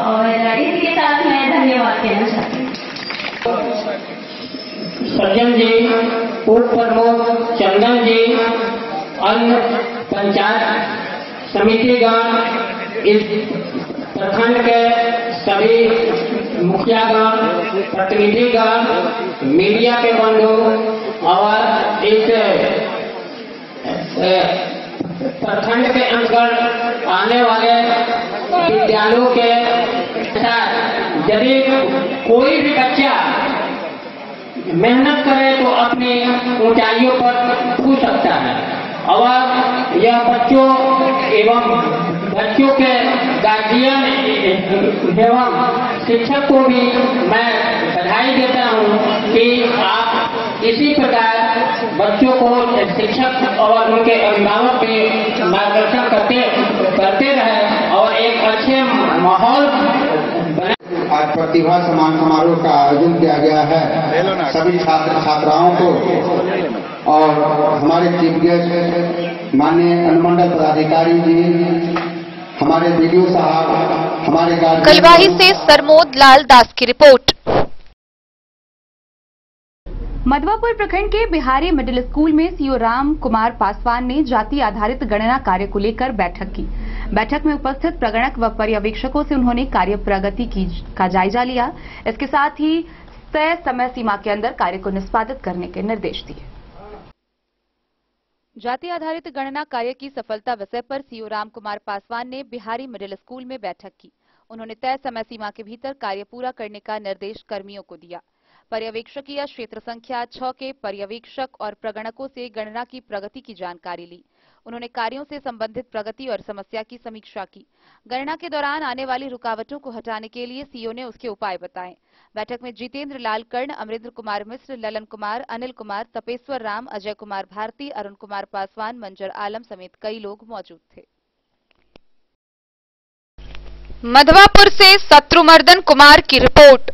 और इसी के साथ मैं धन्यवाद कहना चाहती हूँ। सज्जन जी, उप प्रमुख चंदन जी, अन्य पंचायत समितिगण, इस प्रखंड के सभी मुखियागण, प्रतिनिधिगण, मीडिया के बंधु और इस प्रखंड के अंतर्गत आने वाले विद्यालयों के, यदि कोई भी बच्चा मेहनत करे तो अपनी ऊंचाइयों पर छू सकता है और यह बच्चों के गार्जियन एवं शिक्षक को भी मैं बधाई देता हूं कि आप इसी प्रकार बच्चों को शिक्षक और उनके अभिभावक भी मार्गदर्शन करते रहे और एक अच्छे माहौल। आज प्रतिभा सम्मान समारोह का आयोजन किया गया है सभी छात्र छात्राओं को और हमारे चीफ गेस्ट माननीय अनुमंडल पदाधिकारी जी, हमारे वीडियो साहब, हमारे कलवाही से सरमोद लाल दास की रिपोर्ट। मधवापुर प्रखंड के बिहारी मिडिल स्कूल में सीओ राम कुमार पासवान ने जाति आधारित गणना कार्य को लेकर बैठक की। बैठक में उपस्थित प्रगणक व पर्यवेक्षकों से उन्होंने कार्य प्रगति का जायजा लिया। इसके साथ ही तय समय सीमा के अंदर कार्य को निष्पादित करने के निर्देश दिए। जाति आधारित गणना कार्य की सफलता विषय पर सीओ राम कुमार पासवान ने बिहारी मिडिल स्कूल में बैठक की। उन्होंने तय समय सीमा के भीतर कार्य पूरा करने का निर्देश कर्मियों को दिया। पर्यवेक्षकीय क्षेत्र संख्या 6 के पर्यवेक्षक और प्रगणकों से गणना की प्रगति की जानकारी ली। उन्होंने कार्यों से संबंधित प्रगति और समस्या की समीक्षा की। गणना के दौरान आने वाली रुकावटों को हटाने के लिए सीओ ने उसके उपाय बताए। बैठक में जितेंद्र लाल कर्ण, अमरेंद्र कुमार मिश्र, ललन कुमार, अनिल कुमार, तपेश्वर राम, अजय कुमार भारती, अरुण कुमार पासवान, मंजर आलम समेत कई लोग मौजूद थे। मधवापुर से शत्रुमर्दन कुमार की रिपोर्ट।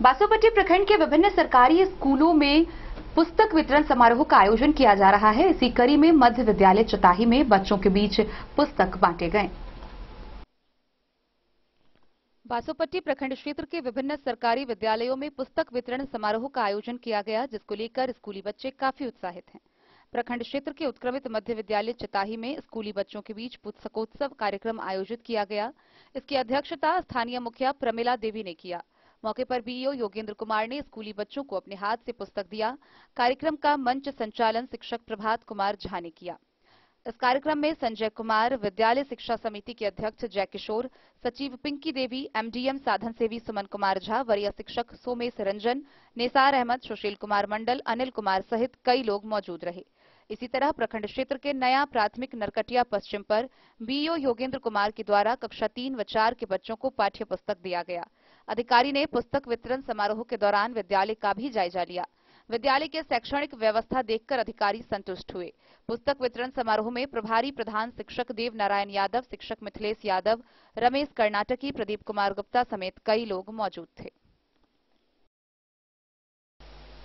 बासोपट्टी प्रखंड के विभिन्न सरकारी स्कूलों में पुस्तक वितरण समारोह का आयोजन किया जा रहा है। इसी कड़ी में मध्य विद्यालय चताही में बच्चों के बीच पुस्तक बांटे गए। बासोपट्टी प्रखंड क्षेत्र के विभिन्न सरकारी विद्यालयों में पुस्तक वितरण समारोह का आयोजन किया गया, जिसको लेकर स्कूली बच्चे काफी उत्साहित हैं। प्रखंड क्षेत्र के उत्क्रमित मध्य विद्यालय चिताही में स्कूली बच्चों के बीच पुस्तकोत्सव कार्यक्रम आयोजित किया गया। इसकी अध्यक्षता स्थानीय मुखिया प्रमिला देवी ने किया। मौके पर बीईओ योगेंद्र कुमार ने स्कूली बच्चों को अपने हाथ से पुस्तक दिया। कार्यक्रम का मंच संचालन शिक्षक प्रभात कुमार झा ने किया। इस कार्यक्रम में संजय कुमार, विद्यालय शिक्षा समिति के अध्यक्ष जयकिशोर, सचिव पिंकी देवी, एमडीएम साधन सेवी सुमन कुमार झा, वरीय शिक्षक सोमेश रंजन, निसार अहमद, सुशील कुमार मंडल, अनिल कुमार सहित कई लोग मौजूद रहे। इसी तरह प्रखंड क्षेत्र के नया प्राथमिक नरकटिया पश्चिम पर बीईओ योगेंद्र कुमार के द्वारा कक्षा 3 व 4 के बच्चों को पाठ्य पुस्तक दिया गया। अधिकारी ने पुस्तक वितरण समारोह के दौरान विद्यालय का भी जायजा लिया। विद्यालय के शैक्षणिक व्यवस्था देखकर अधिकारी संतुष्ट हुए। पुस्तक वितरण समारोह में प्रभारी प्रधान शिक्षक देव नारायण यादव, शिक्षक मिथिलेश यादव, रमेश कर्नाटकी, प्रदीप कुमार गुप्ता समेत कई लोग मौजूद थे।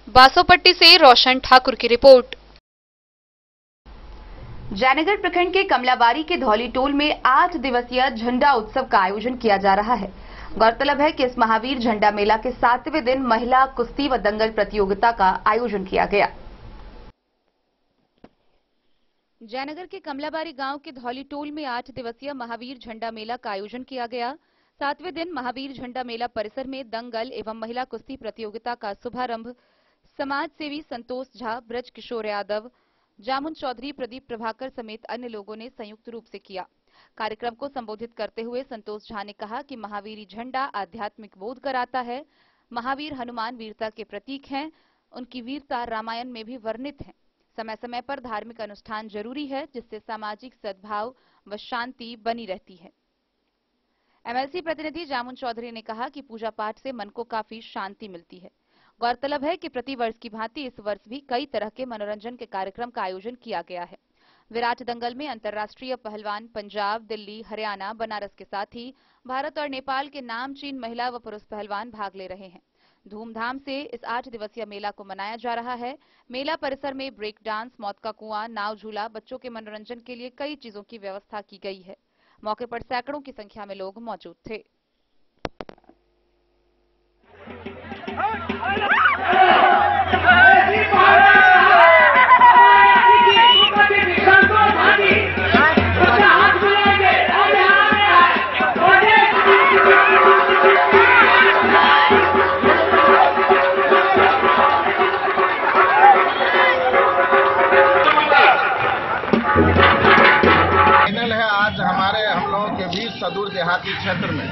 बासोपट्टी से रोशन ठाकुर की रिपोर्ट। जयनगर प्रखंड के कमलाबारी के धौली टोल में 8 दिवसीय झंडा उत्सव का आयोजन किया जा रहा है। गौरतलब है कि इस महावीर झंडा मेला के 7वें दिन महिला कुश्ती व दंगल प्रतियोगिता का आयोजन किया गया। जयनगर के कमलाबारी गांव के धौली टोल में 8 दिवसीय महावीर झंडा मेला का आयोजन किया गया। 7वें दिन महावीर झंडा मेला परिसर में दंगल एवं महिला कुश्ती प्रतियोगिता का शुभारंभ समाज सेवी संतोष झा, ब्रज किशोर यादव, जामुन चौधरी, प्रदीप प्रभाकर समेत अन्य लोगों ने संयुक्त रूप से किया। कार्यक्रम को संबोधित करते हुए संतोष झा ने कहा कि महावीरी झंडा आध्यात्मिक बोध कराता है। महावीर हनुमान वीरता के प्रतीक हैं। उनकी वीरता रामायण में भी वर्णित है। समय समय पर धार्मिक अनुष्ठान जरूरी है, जिससे सामाजिक सद्भाव व शांति बनी रहती है। एमएलसी प्रतिनिधि जामुन चौधरी ने कहा कि पूजा पाठ से मन को काफी शांति मिलती है। गौरतलब है कि प्रतिवर्ष की भांति इस वर्ष भी कई तरह के मनोरंजन के कार्यक्रम का आयोजन किया गया है। विराट दंगल में अंतर्राष्ट्रीय पहलवान पंजाब, दिल्ली, हरियाणा, बनारस के साथ ही भारत और नेपाल के नामचीन महिला व पुरुष पहलवान भाग ले रहे हैं। धूमधाम से इस 8 दिवसीय मेला को मनाया जा रहा है। मेला परिसर में ब्रेक डांस, मौत का कुआं, नाव झूला, बच्चों के मनोरंजन के लिए कई चीजों की व्यवस्था की गई है। मौके पर सैकड़ों की संख्या में लोग मौजूद थे। सदूर देहाती क्षेत्र में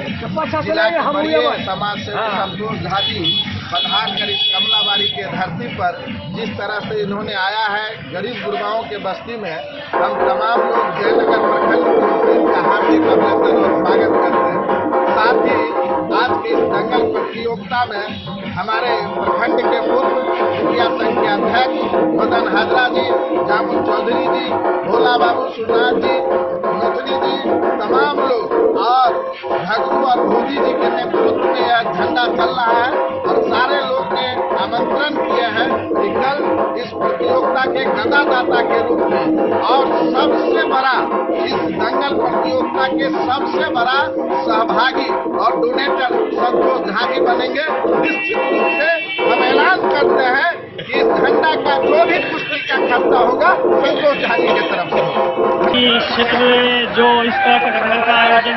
जिला के बड़े समाज सेवी संतोष झा जी पधार कर इस कमलाबारी के धरती पर जिस तरह से इन्होंने आया है गरीब गुरबाओं के बस्ती में, हम तमाम लोग जयनगर प्रखंड का हार्दिक अभिनंदन और स्वागत करते हैं। साथ ही आज की इस दंगल प्रतियोगिता में हमारे प्रखंड के पूर्व मुखिया संघ के अध्यक्ष मदन हाजरा जी, जामुन चौधरी जी, भोला बाबू सुरनाथ जी, नथनी जी, तमाम लोग और झगड़ू और मोदी जी के नेतृत्व में यह झंडा चल रहा है और सारे लोग ने आमंत्रण किए हैं कि कल इस प्रतियोगिता के गदादाता के रूप में और सबसे बड़ा इस दंगल प्रतियोगिता के सबसे बड़ा सहभागी और डोनेटर संतोष झा जी बनेंगे। निश्चित रूप से हम ऐलान करते हैं कि इस झंडा का जो भी कुश्ती का खर्चा होगा संतोष झा जी की तरफ से होगा। इस क्षेत्र में जो इस तरह का दंगल का आयोजन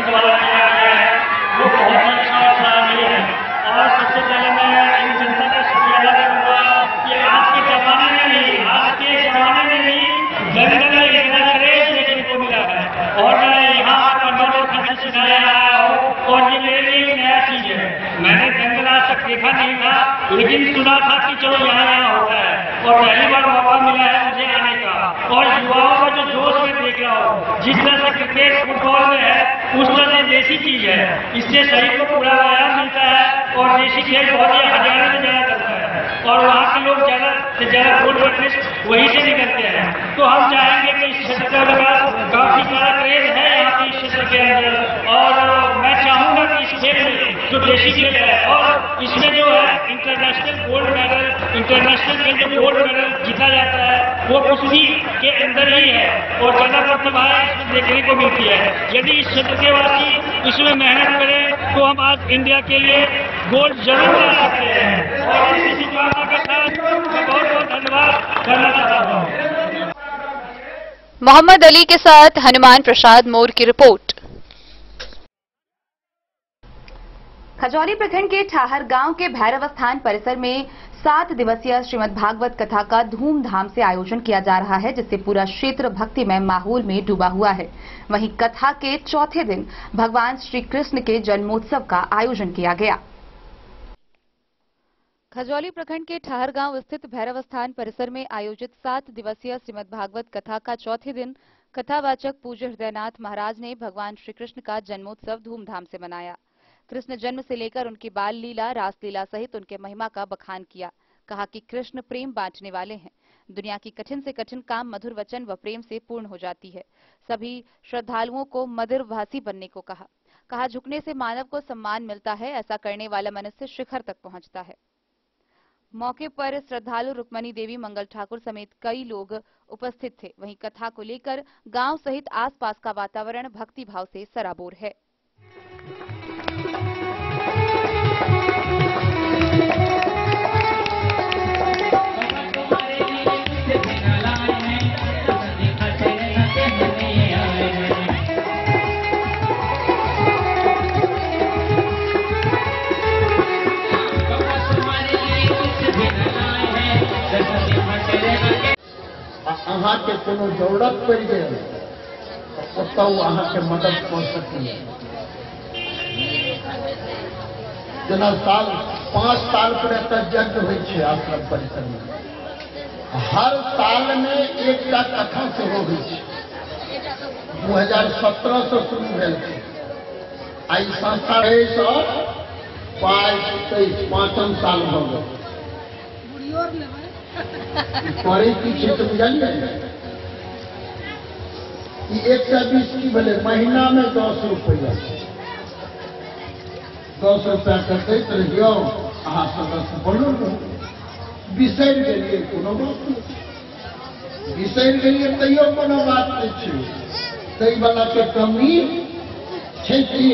द्वारा किया गया है वो बहुत ही अच्छा और सराहनीय है। और सबसे पहले मैं इन जनता का शुक्रिया अदा करूंगा कि आज के जमाने में भी दंगल इतना क्रेज देखने को मिला है और मैं यहाँ आकर सिखाया और ये मेरे लिए एक नया चीज है। मैंने दंगल आज तक देखा नहीं था, लेकिन सुना था कि चलो यहाँ होता है और पहली बार मौका मिला है मुझे आने का। और युवाओं का जो जोश में देख रहा हूँ, जिस तरह से क्रिकेट फुटबॉल में है उस तरह से देसी चीज है। इससे शरीर को पूरा व्यायाम मिलता है और देसी खेल बहुत ही हरियाणा में ज्यादा करता है और वहाँ के लोग ज्यादा से ज्यादा फुल फिटनेस वहीं से निकलते हैं। तो हम चाहेंगे कि इस क्षेत्र का विकास काफी सारा क्रेज है यहाँ के इस क्षेत्र के अंदर और मैं चाहूंगा कि इस खेल में जो देसी खेल है और इसमें जो है इंटरनेशनल गोल्ड मेडल इंटरनेशनल के जो गोल्ड मेडल जीता जाता है वो कुश्ती के अंदर ही है और ज्यादा प्रतिभाएं इसमें देखने को मिलती है। यदि इस क्षेत्र के वासी इसमें मेहनत करें तो हम आज इंडिया के लिए गोल्ड जरूर ला सकते हैं। और इसी शुभकामना के साथ मैं बहुत बहुत धन्यवाद करना चाहता हूँ। मोहम्मद अली के साथ हनुमान प्रसाद मोर की रिपोर्ट। खजौली प्रखंड के ठाहर गांव के भैरव स्थान परिसर में 7 दिवसीय श्रीमद् भागवत कथा का धूमधाम से आयोजन किया जा रहा है, जिससे पूरा क्षेत्र भक्तिमय माहौल में डूबा हुआ है। वहीं कथा के चौथे दिन भगवान श्री कृष्ण के जन्मोत्सव का आयोजन किया गया। खजौली प्रखंड के ठाहर गांव स्थित भैरव स्थान परिसर में आयोजित 7 दिवसीय श्रीमद् भागवत कथा का चौथे दिन कथावाचक पूज्य हृदयनाथ महाराज ने भगवान श्री कृष्ण का जन्मोत्सव धूमधाम से मनाया। कृष्ण जन्म से लेकर उनकी बाल लीला, रासलीला सहित उनके महिमा का बखान किया। कहा कि कृष्ण प्रेम बांटने वाले हैं। दुनिया की कठिन से कठिन काम मधुर वचन व प्रेम से पूर्ण हो जाती है। सभी श्रद्धालुओं को मधुर भाषी बनने को कहा झुकने से मानव को सम्मान मिलता है। ऐसा करने वाला मनुष्य शिखर तक पहुंचता है। मौके पर श्रद्धालु रुक्मणी देवी, मंगल ठाकुर समेत कई लोग उपस्थित थे। वहीं कथा को लेकर गांव सहित आसपास का वातावरण भक्ति भाव से सराबोर है। अहाँ के कोनो जरूरत पड़ गई तो अहाँ के मदद कर सकी। जना 5 साल पर यज्ञ हो आश्रम परिसर में, हर साल में एक कथा से हो 2017 से शुरू भेल छै। आई संस्था 5.5 साल हो गए। पढ़े की क्षेत्र बुझलिए 120 की बोले महीना में 10 रुपया 10 रुपया दैत रहियो। अहाँ सदस्य बनल बिसरि गेलिए कोनो बात नहीं, बिसरि गेलिए तैयो कोनो बात नहीं छै। ताहि वाला के कमी छै कि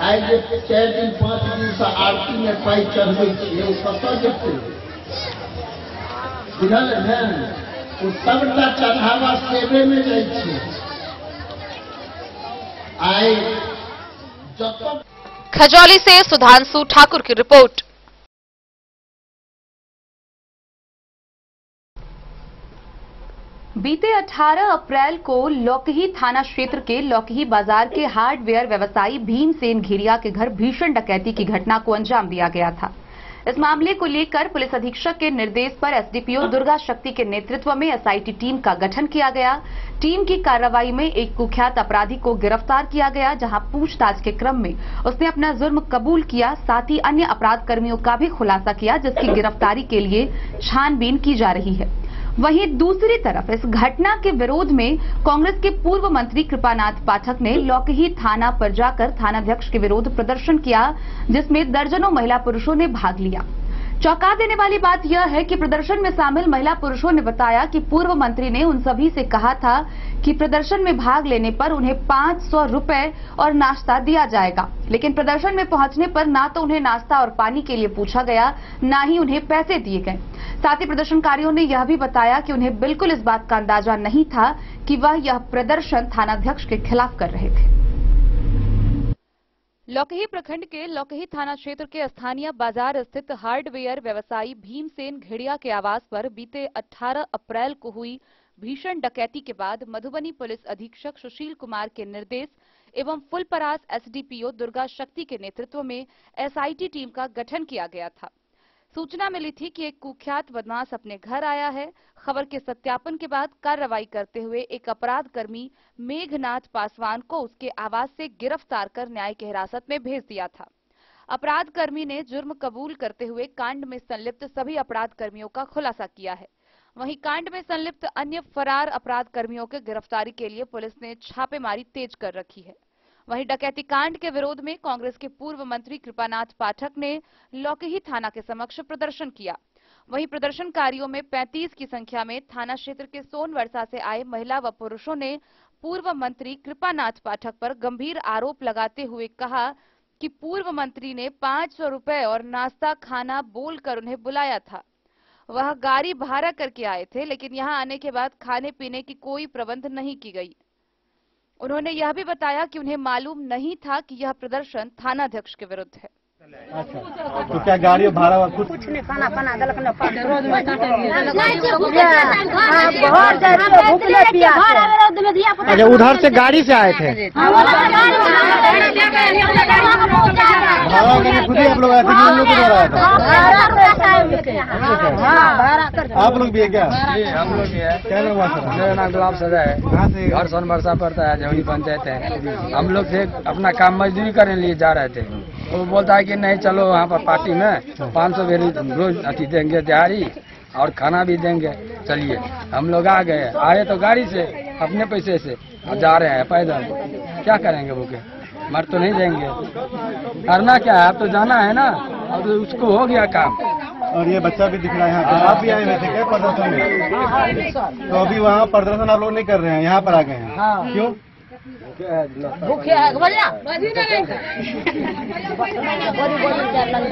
आइ जे 4 दिन 5 दिन से आरती में पाई चढ़बै छियै ओ कतऽ जेतै? बुझल है वो सबटा चढ़ावा सेवे में जाए। आए खजौली से सुधांशु ठाकुर की रिपोर्ट। बीते 18 अप्रैल को लौकही थाना क्षेत्र के लौकही बाजार के हार्डवेयर व्यवसायी भीमसेन घिरिया के घर भीषण डकैती की घटना को अंजाम दिया गया था। इस मामले को लेकर पुलिस अधीक्षक के निर्देश पर एसडीपीओ दुर्गा शक्ति के नेतृत्व में एसआईटी टीम का गठन किया गया। टीम की कार्रवाई में एक कुख्यात अपराधी को गिरफ्तार किया गया, जहां पूछताछ के क्रम में उसने अपना जुर्म कबूल किया। साथ ही अन्य अपराध कर्मियों का भी खुलासा किया, जिसकी गिरफ्तारी के लिए छानबीन की जा रही है। वहीं दूसरी तरफ इस घटना के विरोध में कांग्रेस के पूर्व मंत्री कृपानाथ पाठक ने लौकही थाना पर जाकर थानाध्यक्ष के विरोध प्रदर्शन किया, जिसमें दर्जनों महिला पुरुषों ने भाग लिया। चौंका देने वाली बात यह है कि प्रदर्शन में शामिल महिला पुरुषों ने बताया कि पूर्व मंत्री ने उन सभी से कहा था कि प्रदर्शन में भाग लेने पर उन्हें 500 रुपए और नाश्ता दिया जाएगा, लेकिन प्रदर्शन में पहुंचने पर ना तो उन्हें नाश्ता और पानी के लिए पूछा गया, ना ही उन्हें पैसे दिए गए। साथ ही प्रदर्शनकारियों ने यह भी बताया कि उन्हें बिल्कुल इस बात का अंदाजा नहीं था कि वह यह प्रदर्शन थानाध्यक्ष के खिलाफ कर रहे थे। लौकही प्रखंड के लौकही थाना क्षेत्र के स्थानीय बाजार स्थित हार्डवेयर व्यवसायी भीमसेन घिरिया के आवास पर बीते 18 अप्रैल को हुई भीषण डकैती के बाद मधुबनी पुलिस अधीक्षक सुशील कुमार के निर्देश एवं फुलपरास एसडीपीओ दुर्गा शक्ति के नेतृत्व में एसआईटी टीम का गठन किया गया था। सूचना मिली थी कि एक कुख्यात बदमाश अपने घर आया है। खबर के सत्यापन के बाद कार्रवाई करते हुए एक अपराध कर्मी मेघनाथ पासवान को उसके आवास से गिरफ्तार कर न्यायिक हिरासत में भेज दिया था। अपराध कर्मी ने जुर्म कबूल करते हुए कांड में संलिप्त सभी अपराध कर्मियों का खुलासा किया है। वहीं कांड में संलिप्त अन्य फरार अपराध कर्मियों की गिरफ्तारी के लिए पुलिस ने छापेमारी तेज कर रखी है। वहीं डकैती कांड के विरोध में कांग्रेस के पूर्व मंत्री कृपानाथ पाठक ने लौकही थाना के समक्ष प्रदर्शन किया। वहीं प्रदर्शनकारियों में 35 की संख्या में थाना क्षेत्र के सोनवर्षा से आए महिला व पुरुषों ने पूर्व मंत्री कृपानाथ पाठक पर गंभीर आरोप लगाते हुए कहा कि पूर्व मंत्री ने 500 रुपए और नाश्ता खाना बोलकर उन्हें बुलाया था। वह गाड़ी भाड़ा करके आए थे, लेकिन यहां आने के बाद खाने पीने की कोई प्रबंध नहीं की गई। उन्होंने यह भी बताया कि उन्हें मालूम नहीं था कि यह प्रदर्शन थानाध्यक्ष के विरुद्ध है। अच्छा, तो क्या गाड़ी भाड़ा कुछ नहीं, खाना बना दल अच्छा, उधर से गाड़ी से आए थे? भाड़ा खुद ही आप लोग आए थे कि उन लोग को आया था? आप लोग भी है क्या? हम लोग भी है। क्या नाम हुआ सर? मेरा नाम गुलाब सदा है। कहाँ से? घर सोनवर्षा पड़ता है, जमुई पंचायत है। हम लोग से अपना काम मजदूरी करने लिए जा रहे थे। वो बोलता है कि नहीं चलो वहाँ पर पार्टी में 500 रोज अति देंगे दिहाड़ी और खाना भी देंगे। चलिए हम लोग आ गए, आए तो गाड़ी से अपने पैसे से जा रहे हैं पैदल। क्या करेंगे वो के मर तो नहीं देंगे, करना क्या है, अब तो जाना है ना, अब तो उसको हो गया काम। और ये बच्चा भी दिख रहा है यहाँ पे। आप भी आए हुए थे क्या प्रदर्शन में? तो अभी वहाँ प्रदर्शन आप लोग नहीं कर रहे हैं, यहाँ पर आ गए हैं, क्यों?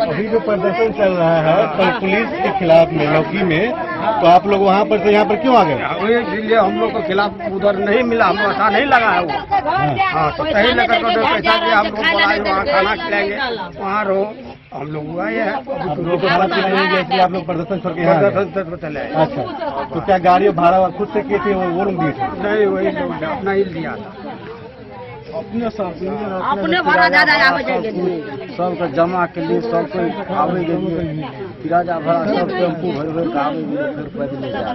अभी जो प्रदर्शन चल रहा है पुलिस के खिलाफ में लौकी में, तो आप लोग वहाँ पर से यहाँ पर क्यों आ गए? इसलिए हम लोग को खिलाफ उधर नहीं मिला, हमको अच्छा नहीं लगा है वो। हाँ, तो कहीं लेकर पैसा दिया, हम लोग बोला वहाँ खाना खिलाएंगे, वहाँ रहो। हम लोग आए हैं, आप लोग को खाना खिलाएंगे इसलिए आप लोग प्रदर्शन छोड़ के चले। अच्छा, तो क्या गाड़ी भाड़ा खुद से किए थे, वो लोग दिए थे? नहीं, वही लोग अपना ही दिया अपने भाड़ा ज्यादा आवे जाएंगे, सबका जमा के लिए सब कोई आवे जाइए, किराया भाड़ा सब टेम्पू भर भर के आवे फिर पैदल जा रहे।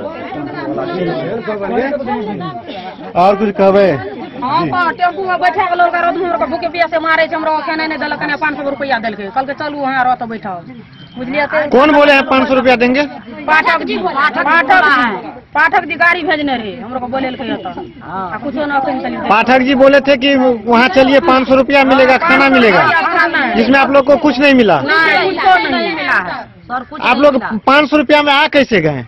और कुछ कहबे? हाँ, टेम्पू में बैठा के लोग रोड भूखे प्यासे मारे छै, हमरा खाना नहीं दिलक, 500 रुपया दिलके, कल के चलू वहाँ रह तो बैठा। बुझलिए? कौन बोले हैं 500 रुपया देंगे? पाठक जी, पाठक जी गाड़ी भेजने रहे, हम लोग बोले कुछ न। पाठक जी बोले थे कि वहाँ चलिए 500 रुपया मिलेगा, खाना मिलेगा, जिसमें आप लोग को कुछ नहीं मिला। नहीं मिला है सर, कुछ आप लोग 500 रुपया में आ कैसे गए?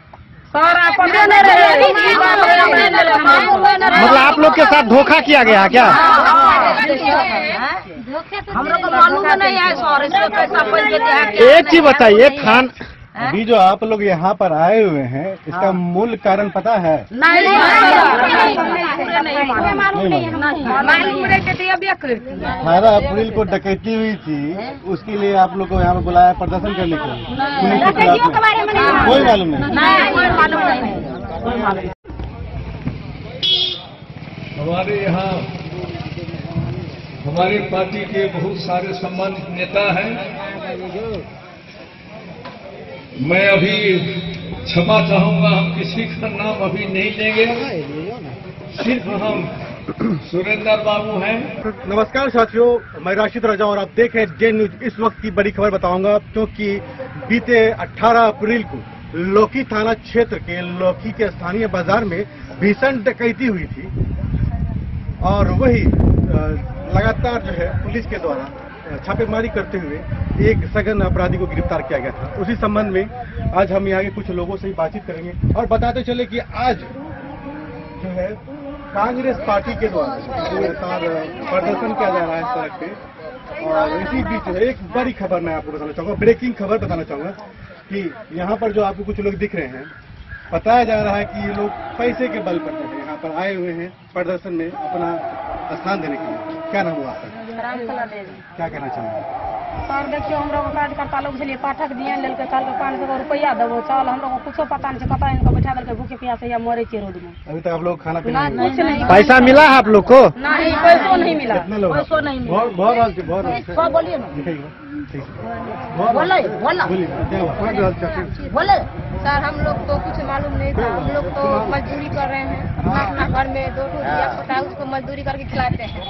मतलब आप लोग के साथ धोखा किया गया है क्या? हम लोग को मालूम नहीं है सर, इसमें पैसा पड़ देते हैं। एक चीज बताइए, थान अभी जो आप लोग यहाँ पर आए हुए हैं, इसका मूल कारण पता है? नहीं, 18 अप्रैल को डकैती हुई थी, उसके लिए आप लोग को यहाँ पर बुलाया प्रदर्शन करने के लिए। कोई मालूम नहीं? हमारे यहाँ हमारी पार्टी के बहुत सारे सम्मानित नेता हैं। मैं अभी क्षमा चाहूंगा, हम किसी का नाम अभी नहीं लेंगे, सिर्फ हम सुरेंद्र बाबू हैं। नमस्कार साथियों, मैं राशिद राजा और आप देख रहे हैं जे न्यूज। इस वक्त की बड़ी खबर बताऊंगा, क्योंकि बीते 18 अप्रैल को लौकी थाना क्षेत्र के लौकी के स्थानीय बाजार में भीषण डकैती हुई थी और वही लगातार जो है पुलिस के द्वारा छापेमारी करते हुए एक सघन अपराधी को गिरफ्तार किया गया था। उसी संबंध में आज हम यहाँ के कुछ लोगों से बातचीत करेंगे और बताते चले कि आज जो है कांग्रेस पार्टी के द्वारा प्रदर्शन किया जा रहा है सड़क पे। और इसी बीच एक बड़ी खबर मैं आपको बताना चाहूँगा, ब्रेकिंग खबर बताना चाहूँगा कि यहाँ पर जो आपको कुछ लोग दिख रहे हैं, बताया जा रहा है कि ये लोग पैसे के बल पर यहाँ पर आए हुए हैं प्रदर्शन में अपना स्थान देने के लिए। क्या नाम हुआ आपका? क्या कहना चाहेंगे? सर देखियो, हम लोग कार्यकर्ता लोग छलिए, पाठक दिए लेके कल 500 रुपया देवो, चल हम लोग कुछ पता नहीं, कता इनको बैठा देलके भूखे प्यासे या मरे छे रोड में। अभी तक आप लोग खाना पीना नहीं? पैसा मिला है आप लोग को? नहीं, पैसों नहीं मिला। पैसों नहीं मिला। बहुत बोलिए ना, बोले सर हम लोग तो कुछ मालूम नहीं हम लोग तो मजदूरी कर रहे हैं, अपना घर में 2 दिया पता है उसको मजदूरी करके खिलाते हैं।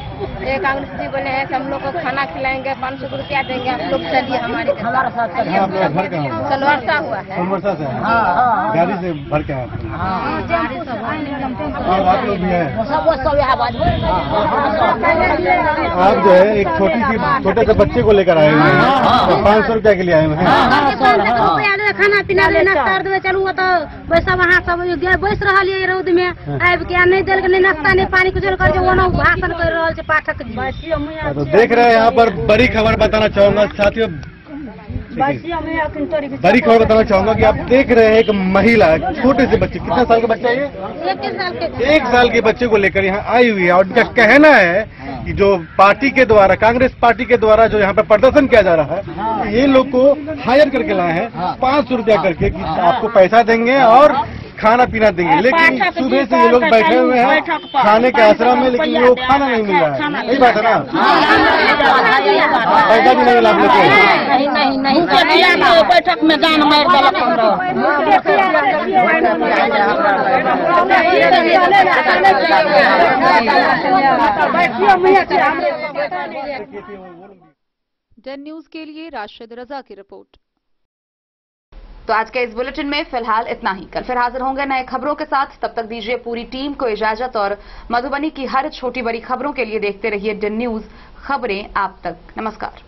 एक कांग्रेस जी बोले हैं कि हम लोग को खाना खिलाएंगे, 500 रुपया देंगे, आप लोग चलिए हमारे साथ। सलवारसा हुआ है, सलवारसा से गाड़ी से भर के और आप लोग भी हैं। आप जो है एक छोटे से बच्चे को लेकर आए हुए हैं, 500 रुपया के लिए आए हुए हैं। खाना पीना लेना कर चलू तो वैसा वहाँ सब बैस रहा है रौद में आबि के नहीं दिल नहीं नाश्ता नहीं पानी कुछ कर भाषण कर रहा है पाठक। तो देख रहे हैं यहाँ पर बड़ी खबर बताना चाहूंगा साथियों, बड़ी खबर बताना चाहूंगा कि आप देख रहे हैं एक महिला छोटे से बच्चे, कितने साल के बच्चा है ये? 1 साल के बच्चे को लेकर यहाँ आई हुई है और उनका कहना है कि जो पार्टी के द्वारा, कांग्रेस पार्टी के द्वारा जो यहाँ पर प्रदर्शन किया जा रहा है, ये लोग को हायर करके लाए हैं 500 रुपया करके कि आपको पैसा देंगे और खाना पीना देंगे। लेकिन सुबह से ये लोग बैठे हुए हैं खाने के आश्रम में, लेकिन वो खाना नहीं मिल रहा है। यही बात है ना, पैसा भी नहीं मिला आप लोग को। बैठक में गान मार डेन न्यूज के लिए राशिद रजा की रिपोर्ट। तो आज के इस बुलेटिन में फिलहाल इतना ही। कल फिर हाजिर होंगे नए खबरों के साथ। तब तक दीजिए पूरी टीम को इजाजत और मधुबनी की हर छोटी बड़ी खबरों के लिए देखते रहिए डेन न्यूज, खबरें आप तक। नमस्कार।